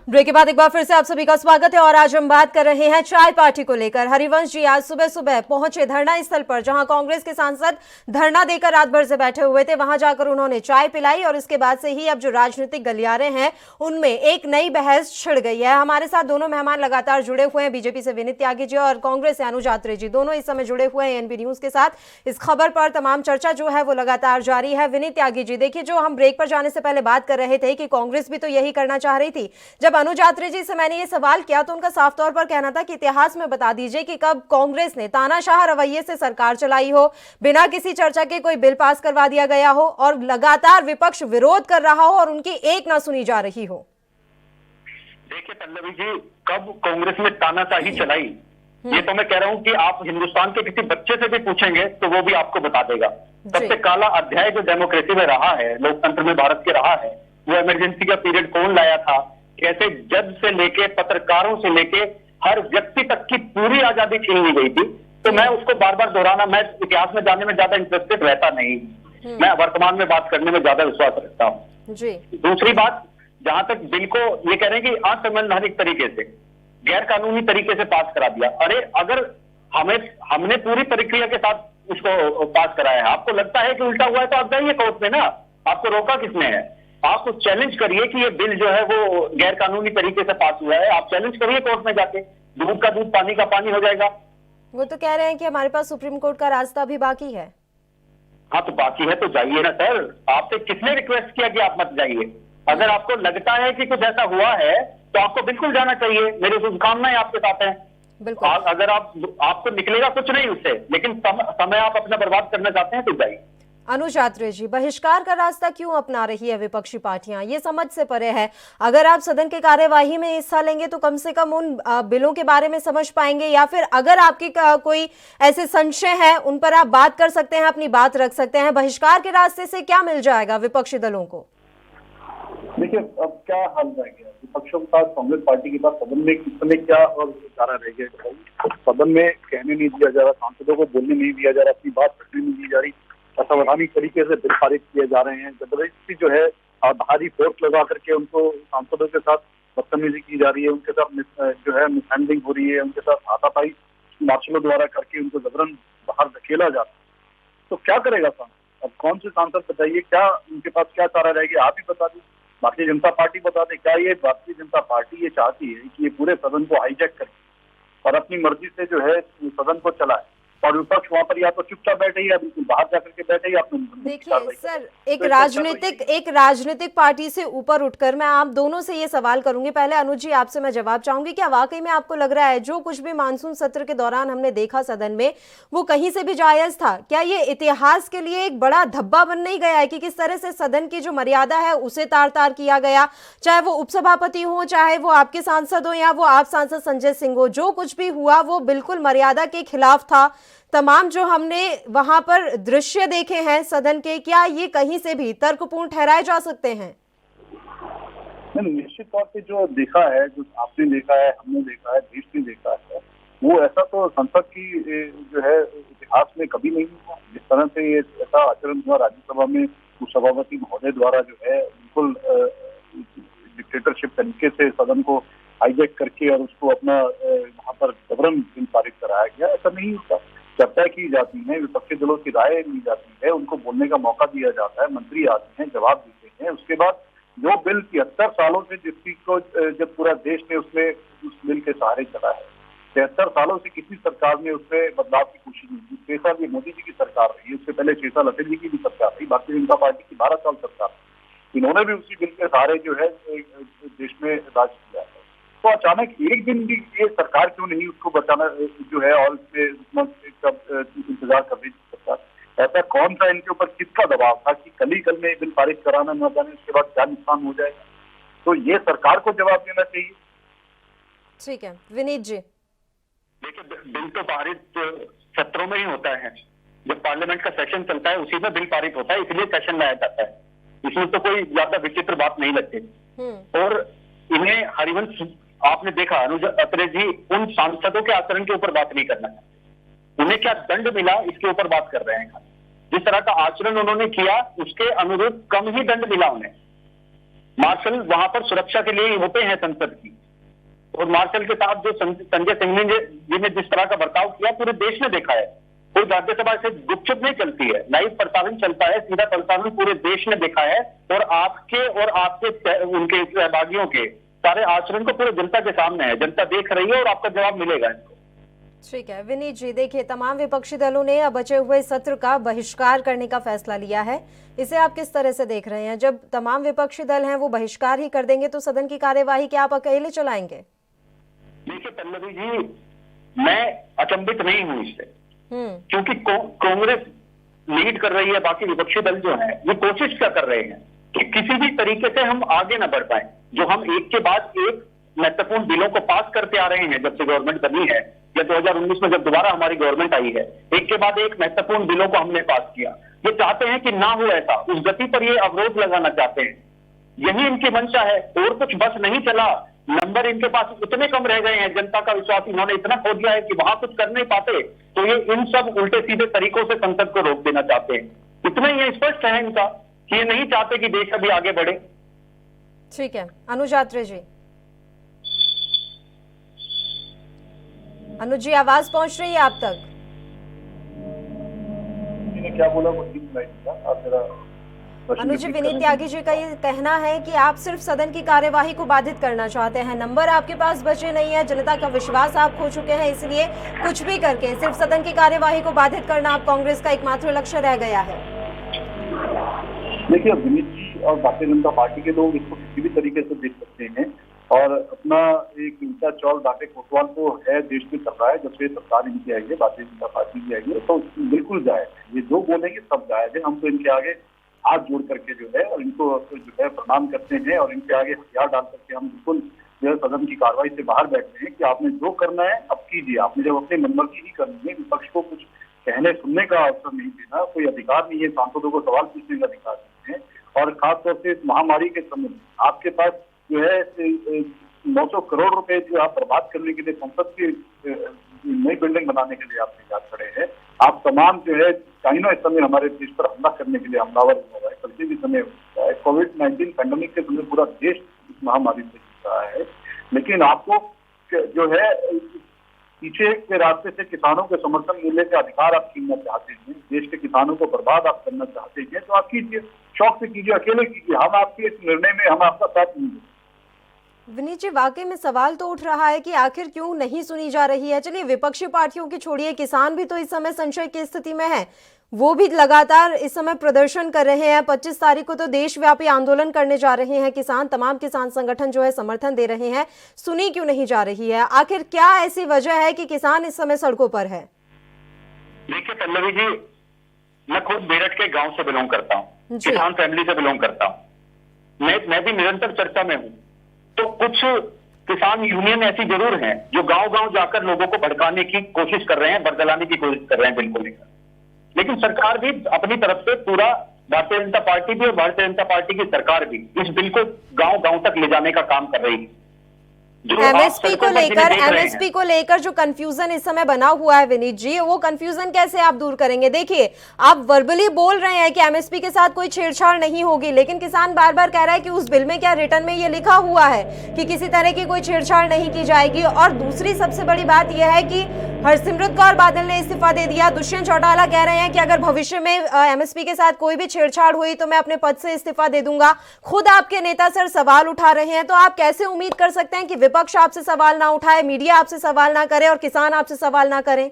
ब्रेक के बाद एक बार फिर से आप सभी का स्वागत है और आज हम बात कर रहे हैं चाय पार्टी को लेकर। हरिवंश जी आज सुबह सुबह पहुंचे धरना स्थल पर, जहां कांग्रेस के सांसद धरना देकर रात भर से बैठे हुए थे। वहां जाकर उन्होंने चाय पिलाई और इसके बाद से ही अब जो राजनीतिक गलियारे हैं उनमें एक नई बहस छिड़ गई है। हमारे साथ दोनों मेहमान लगातार जुड़े हुए हैं, बीजेपी से विनीत त्यागी जी और कांग्रेस से अनुज अत्रे जी, दोनों इस समय जुड़े हुए हैं ANP न्यूज के साथ। इस खबर पर तमाम चर्चा जो है वो लगातार जारी है। विनीत त्यागी जी, देखिए, जो हम ब्रेक पर जाने से पहले बात कर रहे थे कि कांग्रेस भी तो यही करना चाह रही थी। जब अनुज आत्रे जी से मैंने ये सवाल किया तो उनका साफ तौर पर कहना था कि इतिहास में बता दीजिए कि कब कांग्रेस ने तानाशाह रवैये से सरकार चलाई हो, बिना किसी चर्चा के कोई बिल पास करवा दिया गया हो और लगातार विपक्ष विरोध कर रहा हो और उनकी एक ना सुनी जा रही हो। देखिए पल्लवी जी, कब कांग्रेस ने तानाशाही चलाई ये तो मैं कह रहा हूं कि आप हिंदुस्तान के किसी बच्चे से भी पूछेंगे तो वो भी आपको बता देगा। सबसे काला अध्याय जो डेमोक्रेसी में रहा है, लोकतंत्र में भारत के रहा है, वो इमरजेंसी का पीरियड कौन लाया था, कैसे जज से लेके पत्रकारों से लेके हर व्यक्ति तक की पूरी आजादी छीन ली गई थी। तो मैं उसको बार बार दोहराना, मैं इतिहास में जानने में ज्यादा इंटरेस्टेड रहता नहीं, मैं वर्तमान में बात करने में ज्यादा विश्वास रखता हूँ। दूसरी बात, जहां तक बिल को ये कह रहे हैं कि असंवैधानिक तरीके से, गैर कानूनी तरीके से पास करा दिया। अरे अगर हमने पूरी प्रक्रिया के साथ उसको पास कराया है, आपको लगता है कि उल्टा हुआ है तो आप जाइए कोर्ट में ना, आपको रोका किसने है? आप कुछ चैलेंज करिए कि ये बिल जो है वो गैर कानूनी तरीके से पास हुआ है, आप चैलेंज करिए कोर्ट में जाके, दूध का दूध पानी का पानी हो जाएगा। वो तो कह रहे हैं कि हमारे पास सुप्रीम कोर्ट का रास्ता भी बाकी है। हाँ तो बाकी है तो जाइए ना सर, आपसे किसने रिक्वेस्ट किया कि आप मत जाइए? अगर आपको लगता है कि कुछ ऐसा हुआ है तो आपको बिल्कुल जाना चाहिए, मेरी शुभकामनाएं आपके साथ हैं। बिल्कुल। अगर आपको निकलेगा कुछ नहीं उससे, लेकिन समय आप अपना बर्बाद करना चाहते हैं तो जाइए। अनुज आत्रे जी, बहिष्कार का रास्ता क्यों अपना रही है विपक्षी पार्टियां? ये समझ से परे है। अगर आप सदन की कार्यवाही में हिस्सा लेंगे तो कम से कम उन बिलों के बारे में समझ पाएंगे, या फिर अगर आपकी कोई ऐसे संशय है उन पर आप बात कर सकते हैं, अपनी बात रख सकते हैं। बहिष्कार के रास्ते से क्या मिल जाएगा विपक्षी दलों को? देखिए, अब क्या हाल रह गया विपक्षों के पास, कांग्रेस पार्टी के पास सदन में किस समय क्या और चारा रह गया? सदन में कहने नहीं दिया जा रहा, सांसदों को बोलने नहीं दिया जा रहा, अपनी बात रखने नहीं दी जा रही, असंवैधानिक तरीके से बिल पारित किए जा रहे हैं, जबरदस्ती जो है भारी फोर्स लगा करके उनको सांसदों के साथ बदतमीजी की जा रही है, उनके साथ जो है मिसहैंडलिंग हो रही है, उनके साथ हाथापाई मार्शलों द्वारा करके उनको जबरन बाहर धकेला जाता है। तो क्या करेगा सांसद? अब कौन से सांसद बताइए, क्या उनके पास क्या चारा रहेगी? आप ही बता दें, भारतीय जनता पार्टी बता दे। क्या ये भारतीय जनता पार्टी ये चाहती है कि ये पूरे सदन को हाईजैक करे और अपनी मर्जी से जो है सदन को चलाए, और विपक्ष वहां पर या तो चुपचाप बैठे या बिल्कुल बाहर जाकर के बैठे या अपने? देखिए सर, एक राजनीतिक पार्टी से ऊपर उठकर मैं आप दोनों से ये सवाल करूंगी। पहले अनुज जी आपसे मैं जवाब चाहूंगी, क्या वाकई में आपको लग रहा है जो कुछ भी मानसून सत्र के दौरान हमने देखा सदन में वो कहीं से भी जायज था? क्या ये इतिहास के लिए एक बड़ा धब्बा बन नहीं गया है कि किस तरह से सदन की जो मर्यादा है उसे तार तार किया गया? चाहे वो उपसभापति हो, चाहे वो आपके सांसद हो या वो आप सांसद संजय सिंह हो, जो कुछ भी हुआ वो बिल्कुल मर्यादा के खिलाफ था। तमाम जो हमने वहां पर दृश्य देखे हैं सदन के, क्या ये कहीं से भी तर्कपूर्ण ठहराए जा सकते हैं? निश्चित तौर पे जो देखा है, जो आपने देखा है, हमने देखा है, देश ने देखा है, वो ऐसा तो संसद की जो है इतिहास में कभी नहीं हुआ। जिस तरह से ये ऐसा आचरण हुआ राज्यसभा में सभापति महोदय द्वारा जो है बिल्कुल डिक्टेटरशिप तरीके से सदन को हाईजैक करके और उसको अपना वहां पर जबरन बिल पारित कराया गया, ऐसा नहीं होता। चर्चा की जाती है, विपक्षी दलों की राय ली जाती है, उनको बोलने का मौका दिया जाता है, मंत्री आते हैं, जवाब देते हैं। उसके बाद जो बिल 73 सालों से जिस चीज को जब पूरा देश ने उसमें उस बिल के सहारे चला है, 73 सालों से किसी सरकार ने उसमें बदलाव की कोशिश नहीं की। 6 साल ये मोदी जी की सरकार रही, उससे पहले 6 साल अटल जी की भी सरकार रही, भारतीय जनता पार्टी की 12 साल सरकार, इन्होंने भी उसी बिल के सहारे जो है देश में राज किया है। तो अचानक एक दिन भी ये सरकार क्यों नहीं उसको बचाना जो है और इसमें इंतजार कर रही थी सरकार? ऐसा कौन सा इनके ऊपर किसका दबाव था कि कल ही कल में बिल पारित कराना न जाने उसके बाद क्या नुकसान हो जाएगा? तो ये सरकार को जवाब देना चाहिए। ठीक है, विनीत जी। देखिए, बिल तो पारित सत्रों में ही होता है, जब पार्लियामेंट का सेशन चलता है उसी में बिल पारित होता है, इसलिए सेशन लाया जाता है। इसमें तो कोई ज्यादा विचित्र बात नहीं लगती। और इन्हें हरिवंश आपने देखा, अनुज अत्रे जी उन सांसदों के आचरण के ऊपर बात नहीं करना चाहते, उन्हें क्या दंड मिला इसके ऊपर बात कर रहे हैं। जिस तरह का आचरण उन्होंने किया उसके अनुरूप कम ही दंड मिला उन्हें। मार्शल वहां पर सुरक्षा के लिए ही होते हैं संसद की, और मार्शल के साथ जो संजय सिंह जी ने जिस तरह का बर्ताव किया पूरे देश ने देखा है। कोई राज्यसभा से गुपचुप नहीं चलती है, लाइव प्रसारण चलता है, सीधा प्रसारण पूरे देश ने देखा है। और आपके और आपके उनके सहभागियों के सारे आचरण को पूरे जनता के सामने है, जनता देख रही है और आपका जवाब मिलेगा इनको। ठीक है विनीत जी, देखिए तमाम विपक्षी दलों ने अब बचे हुए सत्र का बहिष्कार करने का फैसला लिया है, इसे आप किस तरह से देख रहे हैं? जब तमाम विपक्षी दल हैं वो बहिष्कार ही कर देंगे तो सदन की कार्यवाही क्या आप अकेले चलाएंगे? देखिए पल्लवी जी, मैं अचंभित नहीं हूं इससे, क्योंकि कांग्रेस लीड कर रही है, बाकी विपक्षी दल जो है ये कोशिश क्या कर रहे हैं कि किसी भी तरीके से हम आगे न बढ़ पाए। जो हम एक के बाद एक महत्वपूर्ण बिलों को पास करते आ रहे हैं जब से गवर्नमेंट बनी है, या 2019 में जब दोबारा हमारी गवर्नमेंट आई है, एक के बाद एक महत्वपूर्ण बिलों को हमने पास किया। ये चाहते हैं कि ना हो ऐसा, उस गति पर ये अवरोध लगाना चाहते हैं, यही इनकी मंशा है। और कुछ बस नहीं चला, नंबर इनके पास इतने कम रह गए हैं, जनता का विश्वास इन्होंने इतना खो दिया है कि वहां कुछ कर नहीं पाते, तो ये इन सब उल्टे सीधे तरीकों से संसद को रोक देना चाहते हैं। इतना ही स्पष्ट है इनका कि ये नहीं चाहते कि देश अभी आगे बढ़े। ठीक है अनुज यात्रे जी, अनुज जी आवाज पहुंच रही है आप तक? क्या बोला वो ठीक नहीं था, आप जरा अनुज जी, विनीत त्यागी जी का ये कहना है कि आप सिर्फ सदन की कार्यवाही को बाधित करना चाहते हैं, नंबर आपके पास बचे नहीं है, जनता का विश्वास आप खो चुके हैं, इसलिए कुछ भी करके सिर्फ सदन की कार्यवाही को बाधित करना आप कांग्रेस का एकमात्र लक्ष्य रह गया है। देखिए विनीत जी और भारतीय जनता पार्टी के लोग इसको किसी भी तरीके से देख सकते हैं, और अपना एक ऊंचा चौल डाटे कोतवाल को है देश में चल रहा है। जब से सरकार इनकी आई है, भारतीय जनता पार्टी की आई है, तो बिल्कुल जायज है, ये जो बोलेंगे सब जायज है। हम तो इनके आगे हाथ जोड़ करके जो है और इनको जो है प्रणाम करते हैं, और इनके आगे हथियार डाल करके हम बिल्कुल जो है सदन की कार्रवाई से बाहर बैठते हैं कि आपने जो करना है अब कीजिए। आपने जब अपने मनमर्जी ही करनी है, विपक्ष को कुछ कहने सुनने का अवसर नहीं देना, कोई अधिकार नहीं है, सांसदों को सवाल पूछने का अधिकार नहीं है। और खासतौर से इस महामारी के समय आपके पास जो है 900 करोड़ रुपए जो आप बर्बाद करने के लिए संसद की नई बिल्डिंग बनाने के लिए आप तैयार खड़े हैं। आप तमाम जो है चाइना इस समय हमारे देश पर हमला करने के लिए हमलावर हो रहा है, कल भी समय कोविड-19 पैंडेमिक के समय पूरा देश इस महामारी से जूझ रहा है। लेकिन आपको जो है पीछे के रास्ते से किसानों के समर्थन मूल्य के अधिकार आप छीनना चाहते हैं, देश के किसानों को बर्बाद आप करना चाहते हैं, तो आप कीजिए, शौक से कीजिए, अकेले कीजिए, हम आपके इस निर्णय में हम आपका साथ नहीं देंगे। विनीत जी, वाकई में सवाल तो उठ रहा है कि आखिर क्यों नहीं सुनी जा रही है। चलिए विपक्षी पार्टियों की छोड़िए, किसान भी तो इस समय संशय की स्थिति में है, वो भी लगातार इस समय प्रदर्शन कर रहे हैं। 25 तारीख को तो देशव्यापी आंदोलन करने जा रहे हैं किसान, तमाम किसान संगठन जो है समर्थन दे रहे हैं, सुनी क्यों नहीं जा रही है? आखिर क्या ऐसी वजह है कि किसान इस समय सड़कों पर है? देखिए पल्लवी जी, मैं खुद मेरठ के गांव से बिलोंग करता हूँ, किसान फैमिली से बिलोंग करता हूँ, मैं भी निरंतर चर्चा में हूँ। तो कुछ किसान यूनियन ऐसी जरूर हैं जो गांव-गांव जाकर लोगों को भड़काने की कोशिश कर रहे हैं, बरगलाने की कोशिश कर रहे हैं बिल को लेकर। लेकिन सरकार भी अपनी तरफ से पूरा, भारतीय जनता पार्टी भी और भारतीय जनता पार्टी की सरकार भी इस बिल को गांव-गांव तक ले जाने का काम कर रही है। एमएसपी को लेकर जो कंफ्यूजन इस समय बना हुआ है विनीत जी, वो कंफ्यूजन कैसे आप दूर करेंगे? देखिए आप वर्बली बोल रहे हैं कि एमएसपी के साथ कोई छेड़छाड़ नहीं होगी, लेकिन किसान बार बार कह रहा है कि उस बिल में क्या रिटर्न में ये लिखा हुआ है कि किसी तरह की कोई छेड़छाड़ नहीं की जाएगी। और दूसरी सबसे बड़ी बात यह है कि हरसिमरत कौर बादल ने इस्तीफा दे दिया, दुष्यंत चौटाला कह रहे हैं कि अगर भविष्य में एमएसपी के साथ कोई भी छेड़छाड़ हुई तो मैं अपने पद से इस्तीफा दे दूंगा। खुद आपके नेता सर सवाल उठा रहे हैं, तो आप कैसे उम्मीद कर सकते हैं कि विपक्ष आपसे सवाल ना उठाए, मीडिया आपसे सवाल ना करे और किसान आपसे सवाल ना करें?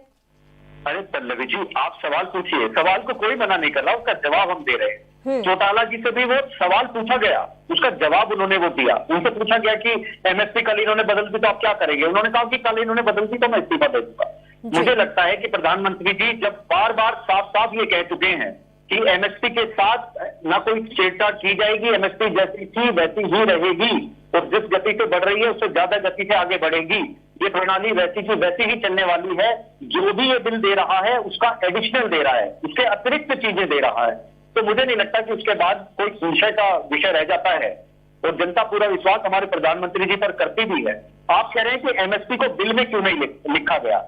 अरे पल्लवी जी, आप सवाल पूछिए, सवाल को कोई मना नहीं कर रहा, उसका जवाब हम दे रहे हैं। चौटाला जी से भी वो सवाल पूछा गया, उसका जवाब उन्होंने वो दिया। उनसे पूछा गया कि एमएसपी कल इन्होंने बदल दी तो आप क्या करेंगे? उन्होंने कहा कि कल इन्होंने बदल दी तो मैं इस्तीफा दे दूंगा। मुझे लगता है कि प्रधानमंत्री जी जब बार बार साफ साफ ये कह चुके हैं कि एमएसपी के साथ ना कोई छेड़छाड़ की जाएगी, एमएसपी जैसी थी वैसी ही रहेगी और जिस गति से बढ़ रही है उससे ज्यादा गति से आगे बढ़ेगी, ये प्रणाली वैसी की वैसी ही चलने वाली है। जो भी ये बिल दे रहा है उसका एडिशनल दे रहा है, उसके अतिरिक्त चीजें दे रहा है। तो मुझे नहीं लगता कि उसके बाद कोई संशय का विषय रह जाता है और जनता पूरा विश्वास हमारे प्रधानमंत्री जी पर करती भी है। आप कह रहे हैं कि एमएसपी को बिल में क्यों नहीं लिखा गया?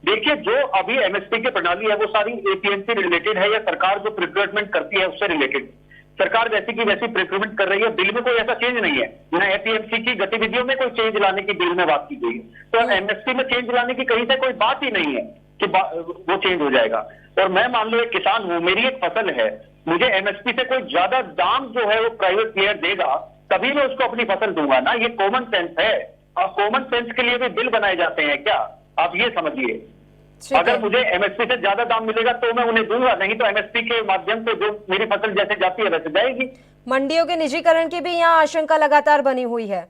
देखिए, जो अभी एमएसपी की प्रणाली है वो सारी एपीएमसी रिलेटेड है या सरकार जो प्रिक्रूटमेंट करती है उससे रिलेटेड। सरकार वैसी की वैसी प्रिक्रूटमेंट कर रही है, बिल में कोई ऐसा चेंज नहीं है, न एपीएमसी की गतिविधियों में कोई चेंज लाने की बिल में बात की गई है। तो एमएसपी में चेंज लाने की कहीं से कोई बात ही नहीं है कि वो चेंज हो जाएगा। और मैं मान लो एक किसान हूं, मेरी एक फसल है, मुझे एमएसपी से कोई ज्यादा दाम जो है वो प्राइवेट प्लेयर देगा तभी मैं उसको अपनी फसल दूंगा ना, ये कॉमन सेंस है। और कॉमन सेंस के लिए भी बिल बनाए जाते हैं क्या? आप ये समझिए। अगर मुझे एमएसपी से ज्यादा दाम मिलेगा तो मैं उन्हें दूंगा, नहीं तो एमएसपी के माध्यम से जो मेरी फसल जैसे जाती है वैसे जाएगी। मंडियों के निजीकरण की भी यहाँ आशंका लगातार बनी हुई है।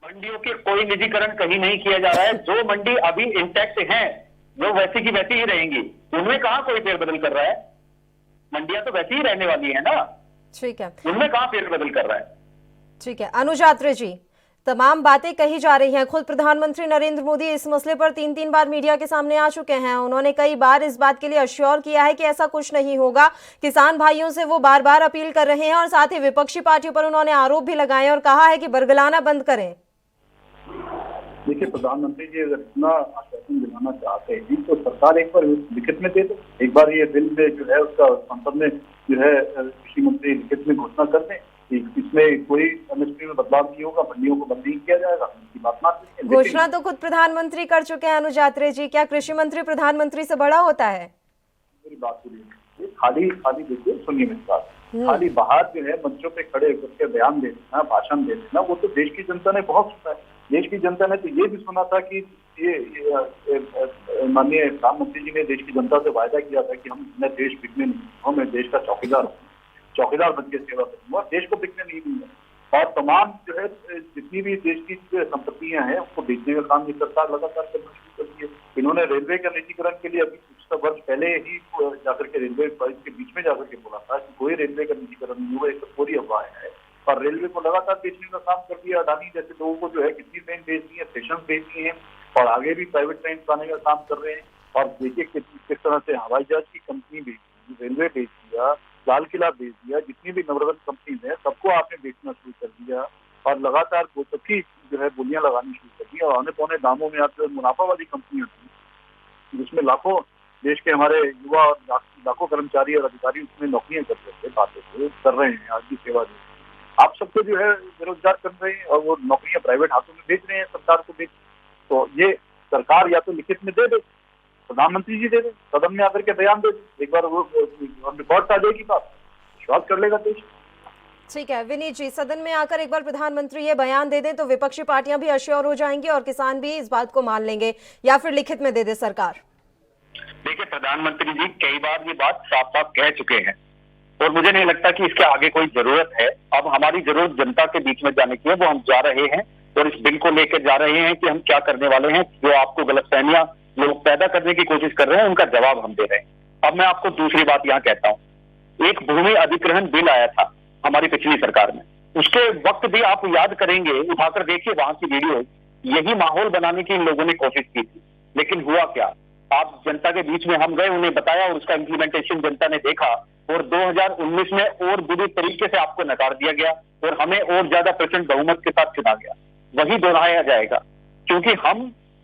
मंडियों के कोई निजीकरण कहीं नहीं किया जा रहा है। जो मंडी अभी इंटैक्ट है वो वैसी की वैसी ही रहेंगी, उनमें कहाँ कोई फेरबदल कर रहा है। मंडियां तो वैसी ही रहने वाली है ना। ठीक है, उनमें कहाँ फेरबदल कर रहा है। ठीक है अनुज आत्रे जी, तमाम बातें कही जा रही हैं। खुद प्रधानमंत्री नरेंद्र मोदी इस मसले पर 3 बार मीडिया के सामने आ चुके हैं। उन्होंने कई बार इस बात के लिए अश्योर किया है कि ऐसा कुछ नहीं होगा। किसान भाइयों से वो बार बार अपील कर रहे हैं और साथ ही विपक्षी पार्टियों पर उन्होंने आरोप भी लगाए और कहा है कि बरगलाना बंद करें। देखिए, प्रधानमंत्री जी अगर इतना आश्वासन दिलाना चाहते हैं तो सरकार एक बार लिखित में दे दो। एक बार ये बिल जो है उसका संसद में जो है कृषि मंत्री लिखित में घोषणा कर दें, इसमें कोई एमएसपी में बदलाव नहीं होगा, मंडियों को बंद नहीं किया जाएगा, इसकी बात ना। घोषणा तो खुद प्रधानमंत्री कर चुके हैं अनुज आत्रे जी, क्या कृषि मंत्री प्रधानमंत्री से बड़ा होता है? मेरी बात सुनिए, खाली देखिए, सुनिए मेरी बात, खाली बाहर जो है मंचों पे खड़े होकर के बयान दे देना, भाषण दे देना, वो तो देश की जनता ने बहुत सुना है। देश की जनता ने तो ये भी सुना था कि ये माननीय प्रधानमंत्री जी ने देश की जनता से वायदा किया था कि हम अपना देश बिकने नहीं, मैं देश का चौकीदार बन के सेवा करूंगा, देश को बिकने नहीं दूंगा। और तमाम जो है जितनी भी देश की संपत्तियां हैं उसको बेचने का काम ये सरकार लगातार करना शुरू कर दी है। इन्होंने रेलवे का निजीकरण के लिए अभी कुछ वर्ष पहले ही जाकर के रेलवे के बीच में जाकर के बोला था कि कोई रेलवे का निजीकरण नहीं हुआ, एक पूरी अफवाह है। और रेलवे को लगातार बेचने का काम कर दिया। अडानी जैसे लोगों को जो है कितनी ट्रेन बेचनी है, स्टेशन बेचनी है, और आगे भी प्राइवेट ट्रेन बनाने का काम कर रहे हैं। और देखिए किस तरह से हवाई जहाज की कंपनी बेच दी, रेलवे बेच दिया, लाल किला बेच दिया, जितनी भी नवरत्न कंपनीज है सबको आपने बेचना शुरू कर दिया। और लगातार गोचकी जो है बोलियां लगानी शुरू कर दी। और आने पौने दामों में आपको मुनाफा वाली कंपनियां थी जिसमें लाखों देश के हमारे युवा और लाखों कर्मचारी और अधिकारी उसमें नौकरियां कर रहे हैं, आज की सेवा दे। आप सबको जो है बेरोजगार कर रहे हैं और वो नौकरियां प्राइवेट हाथों में बेच रहे हैं, सरकार को बेच। तो ये सरकार या तो लिखित में दे दे, प्रधानमंत्री जी दे दे, सदन में आकर के बयान दे दे, एक बार वो रिकॉर्ड आ जाएगी, बात विश्वास कर लेगा देश। ठीक है विनीत जी, सदन में आकर एक बार प्रधानमंत्री ये बयान दे दें तो विपक्षी पार्टियां भी अश्योर हो जाएंगी और किसान भी इस बात को मान लेंगे, या फिर लिखित में दे दे सरकार? देखिए, प्रधानमंत्री जी कई बार ये बात साफ साफ कह चुके हैं और मुझे नहीं लगता कि इसके आगे कोई जरूरत है। अब हमारी जरूरत जनता के बीच में जाने की है, वो हम जा रहे हैं और इस बिल को लेकर जा रहे हैं कि हम क्या करने वाले हैं। जो आपको गलतफहमियां लोग पैदा करने की कोशिश कर रहे हैं उनका जवाब हम दे रहे हैं। अब मैं आपको दूसरी बात यहाँ कहता हूँ, एक भूमि अधिग्रहण बिल आया था हमारी पिछली सरकार में, उसके वक्त भी आप याद करेंगे, उठाकर देखिए वहां की वीडियो, यही माहौल बनाने की इन लोगों ने कोशिश की थी। लेकिन हुआ क्या, आप जनता के बीच में हम गए, उन्हें बताया और उसका इम्प्लीमेंटेशन जनता ने देखा और 2019 में और बुरी तरीके से आपको नकार दिया गया और हमें और ज्यादा प्रचंड बहुमत के साथ चुना गया। वही दोहराया जाएगा क्योंकि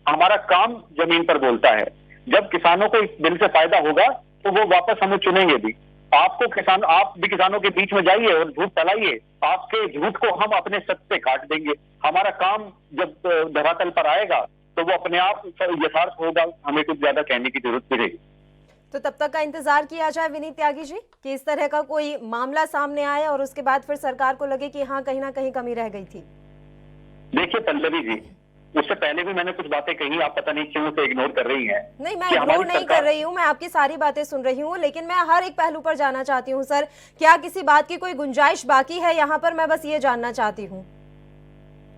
हमारा काम जमीन पर बोलता है। जब किसानों को इस बिल से फायदा होगा तो वो वापस हमें चुनेंगे भी। आप भी किसानों के बीच में जाइए और झूठ फैलाइए, आपके झूठ को हम अपने सत्य से काट देंगे। हमारा काम जब धरातल पर आएगा तो वो अपने आप यथार्थ होगा, हमें कुछ ज्यादा कहने की जरूरत पड़ेगी। तो तब तक का इंतजार किया जाए विनीत त्यागी जी कि इस तरह का कोई मामला सामने आए और उसके बाद फिर सरकार को लगे कि हाँ कहीं ना कहीं कमी रह गई थी। देखिए पल्लवी जी, उससे पहले भी मैंने कुछ बातें कही, आप पता नहीं क्यों उसे इग्नोर कर रही हैं। नहीं, मैं इग्नोर नहीं कर रही हूँ, मैं आपकी सारी बातें सुन रही हूँ, लेकिन मैं हर एक पहलू पर जाना चाहती हूँ। सर, क्या किसी बात की कोई गुंजाइश बाकी है यहाँ पर? मैं बस ये जानना चाहती हूँ।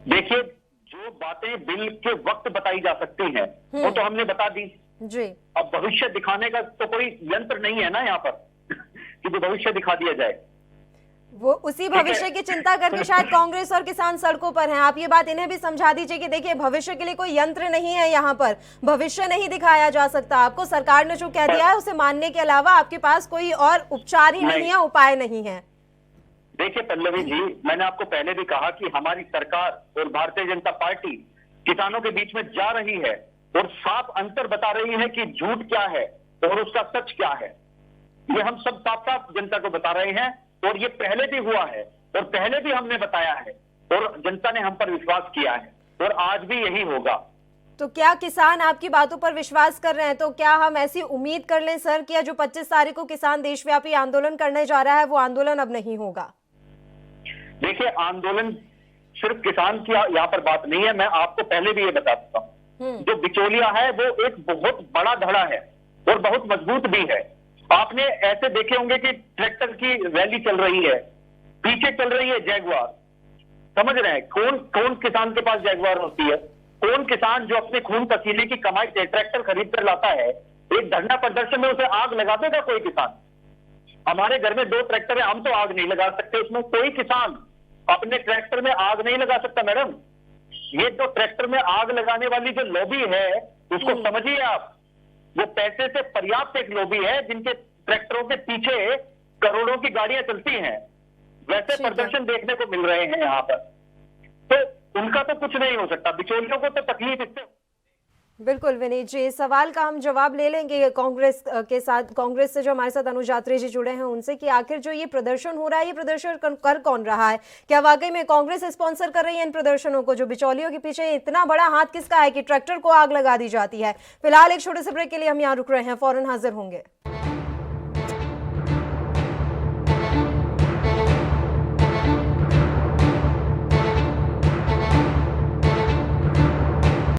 देखिए, जो बातें बिल के वक्त बताई जा सकती हैं वो तो हमने बता दी जी। अब भविष्य दिखाने का तो कोई यंत्र नहीं है ना यहाँ पर कि जो भविष्य दिखा दिया जाए। वो उसी भविष्य की चिंता करके शायद कांग्रेस और किसान सड़कों पर हैं। आप ये बात इन्हें भी समझा दीजिए कि देखिए, भविष्य के लिए कोई यंत्र नहीं है, यहाँ पर भविष्य नहीं दिखाया जा सकता। आपको सरकार ने जो कह दिया है उसे मानने के अलावा आपके पास कोई और उपचार ही नहीं है, उपाय नहीं है। देखिए पल्लवी जी, मैंने आपको पहले भी कहा कि हमारी सरकार और भारतीय जनता पार्टी किसानों के बीच में जा रही है और साफ अंतर बता रही है कि झूठ क्या है और उसका सच क्या है। ये हम सब साफ साफ जनता को बता रहे हैं और ये पहले भी हुआ है और पहले भी हमने बताया है और जनता ने हम पर विश्वास किया है और आज भी यही होगा। तो क्या किसान आपकी बातों पर विश्वास कर रहे हैं? तो क्या हम ऐसी उम्मीद कर लें सर कि जो 25 तारीख को किसान देशव्यापी आंदोलन करने जा रहा है वो आंदोलन अब नहीं होगा? देखिए, आंदोलन सिर्फ किसान की यहाँ पर बात नहीं है, मैं आपको पहले भी ये बता देता हूँ जो बिचौलिया है वो एक बहुत बड़ा धड़ा है और बहुत मजबूत भी है। आपने ऐसे देखे होंगे कि ट्रैक्टर की रैली चल रही है, पीछे चल रही है जैगवार। समझ रहे हैं कौन कौन किसान के पास जैगवार होती है? कौन किसान जो अपने खून पसीने की कमाई से ट्रैक्टर खरीद कर लाता है, एक धरना प्रदर्शन में उसे आग लगा देगा कोई किसान? हमारे घर में 2 ट्रैक्टर है, हम तो आग नहीं लगा सकते उसमें। कोई किसान अपने ट्रैक्टर में आग नहीं लगा सकता मैडम। ये तो ट्रैक्टर में आग लगाने वाली जो लॉबी है उसको समझिए आप। वो पैसे से पर्याप्त एक लॉबी है जिनके ट्रैक्टरों के पीछे करोड़ों की गाड़ियां चलती हैं। वैसे प्रदर्शन देखने को मिल रहे हैं यहाँ पर, तो उनका तो कुछ नहीं हो सकता। बिचौलियों को तो तकलीफ इससे। बिल्कुल विनीत जी, इस सवाल का हम जवाब ले लेंगे कांग्रेस के साथ, कांग्रेस से जो हमारे साथ अनुज यात्री जी जुड़े हैं उनसे, कि आखिर जो ये प्रदर्शन हो रहा है ये प्रदर्शन कर कौन रहा है? क्या वाकई में कांग्रेस स्पॉन्सर कर रही है इन प्रदर्शनों को? जो बिचौलियों के पीछे इतना बड़ा हाथ किसका है कि ट्रैक्टर को आग लगा दी जाती है? फिलहाल एक छोटे से ब्रेक के लिए हम यहाँ रुक रहे हैं, फौरन हाजिर होंगे।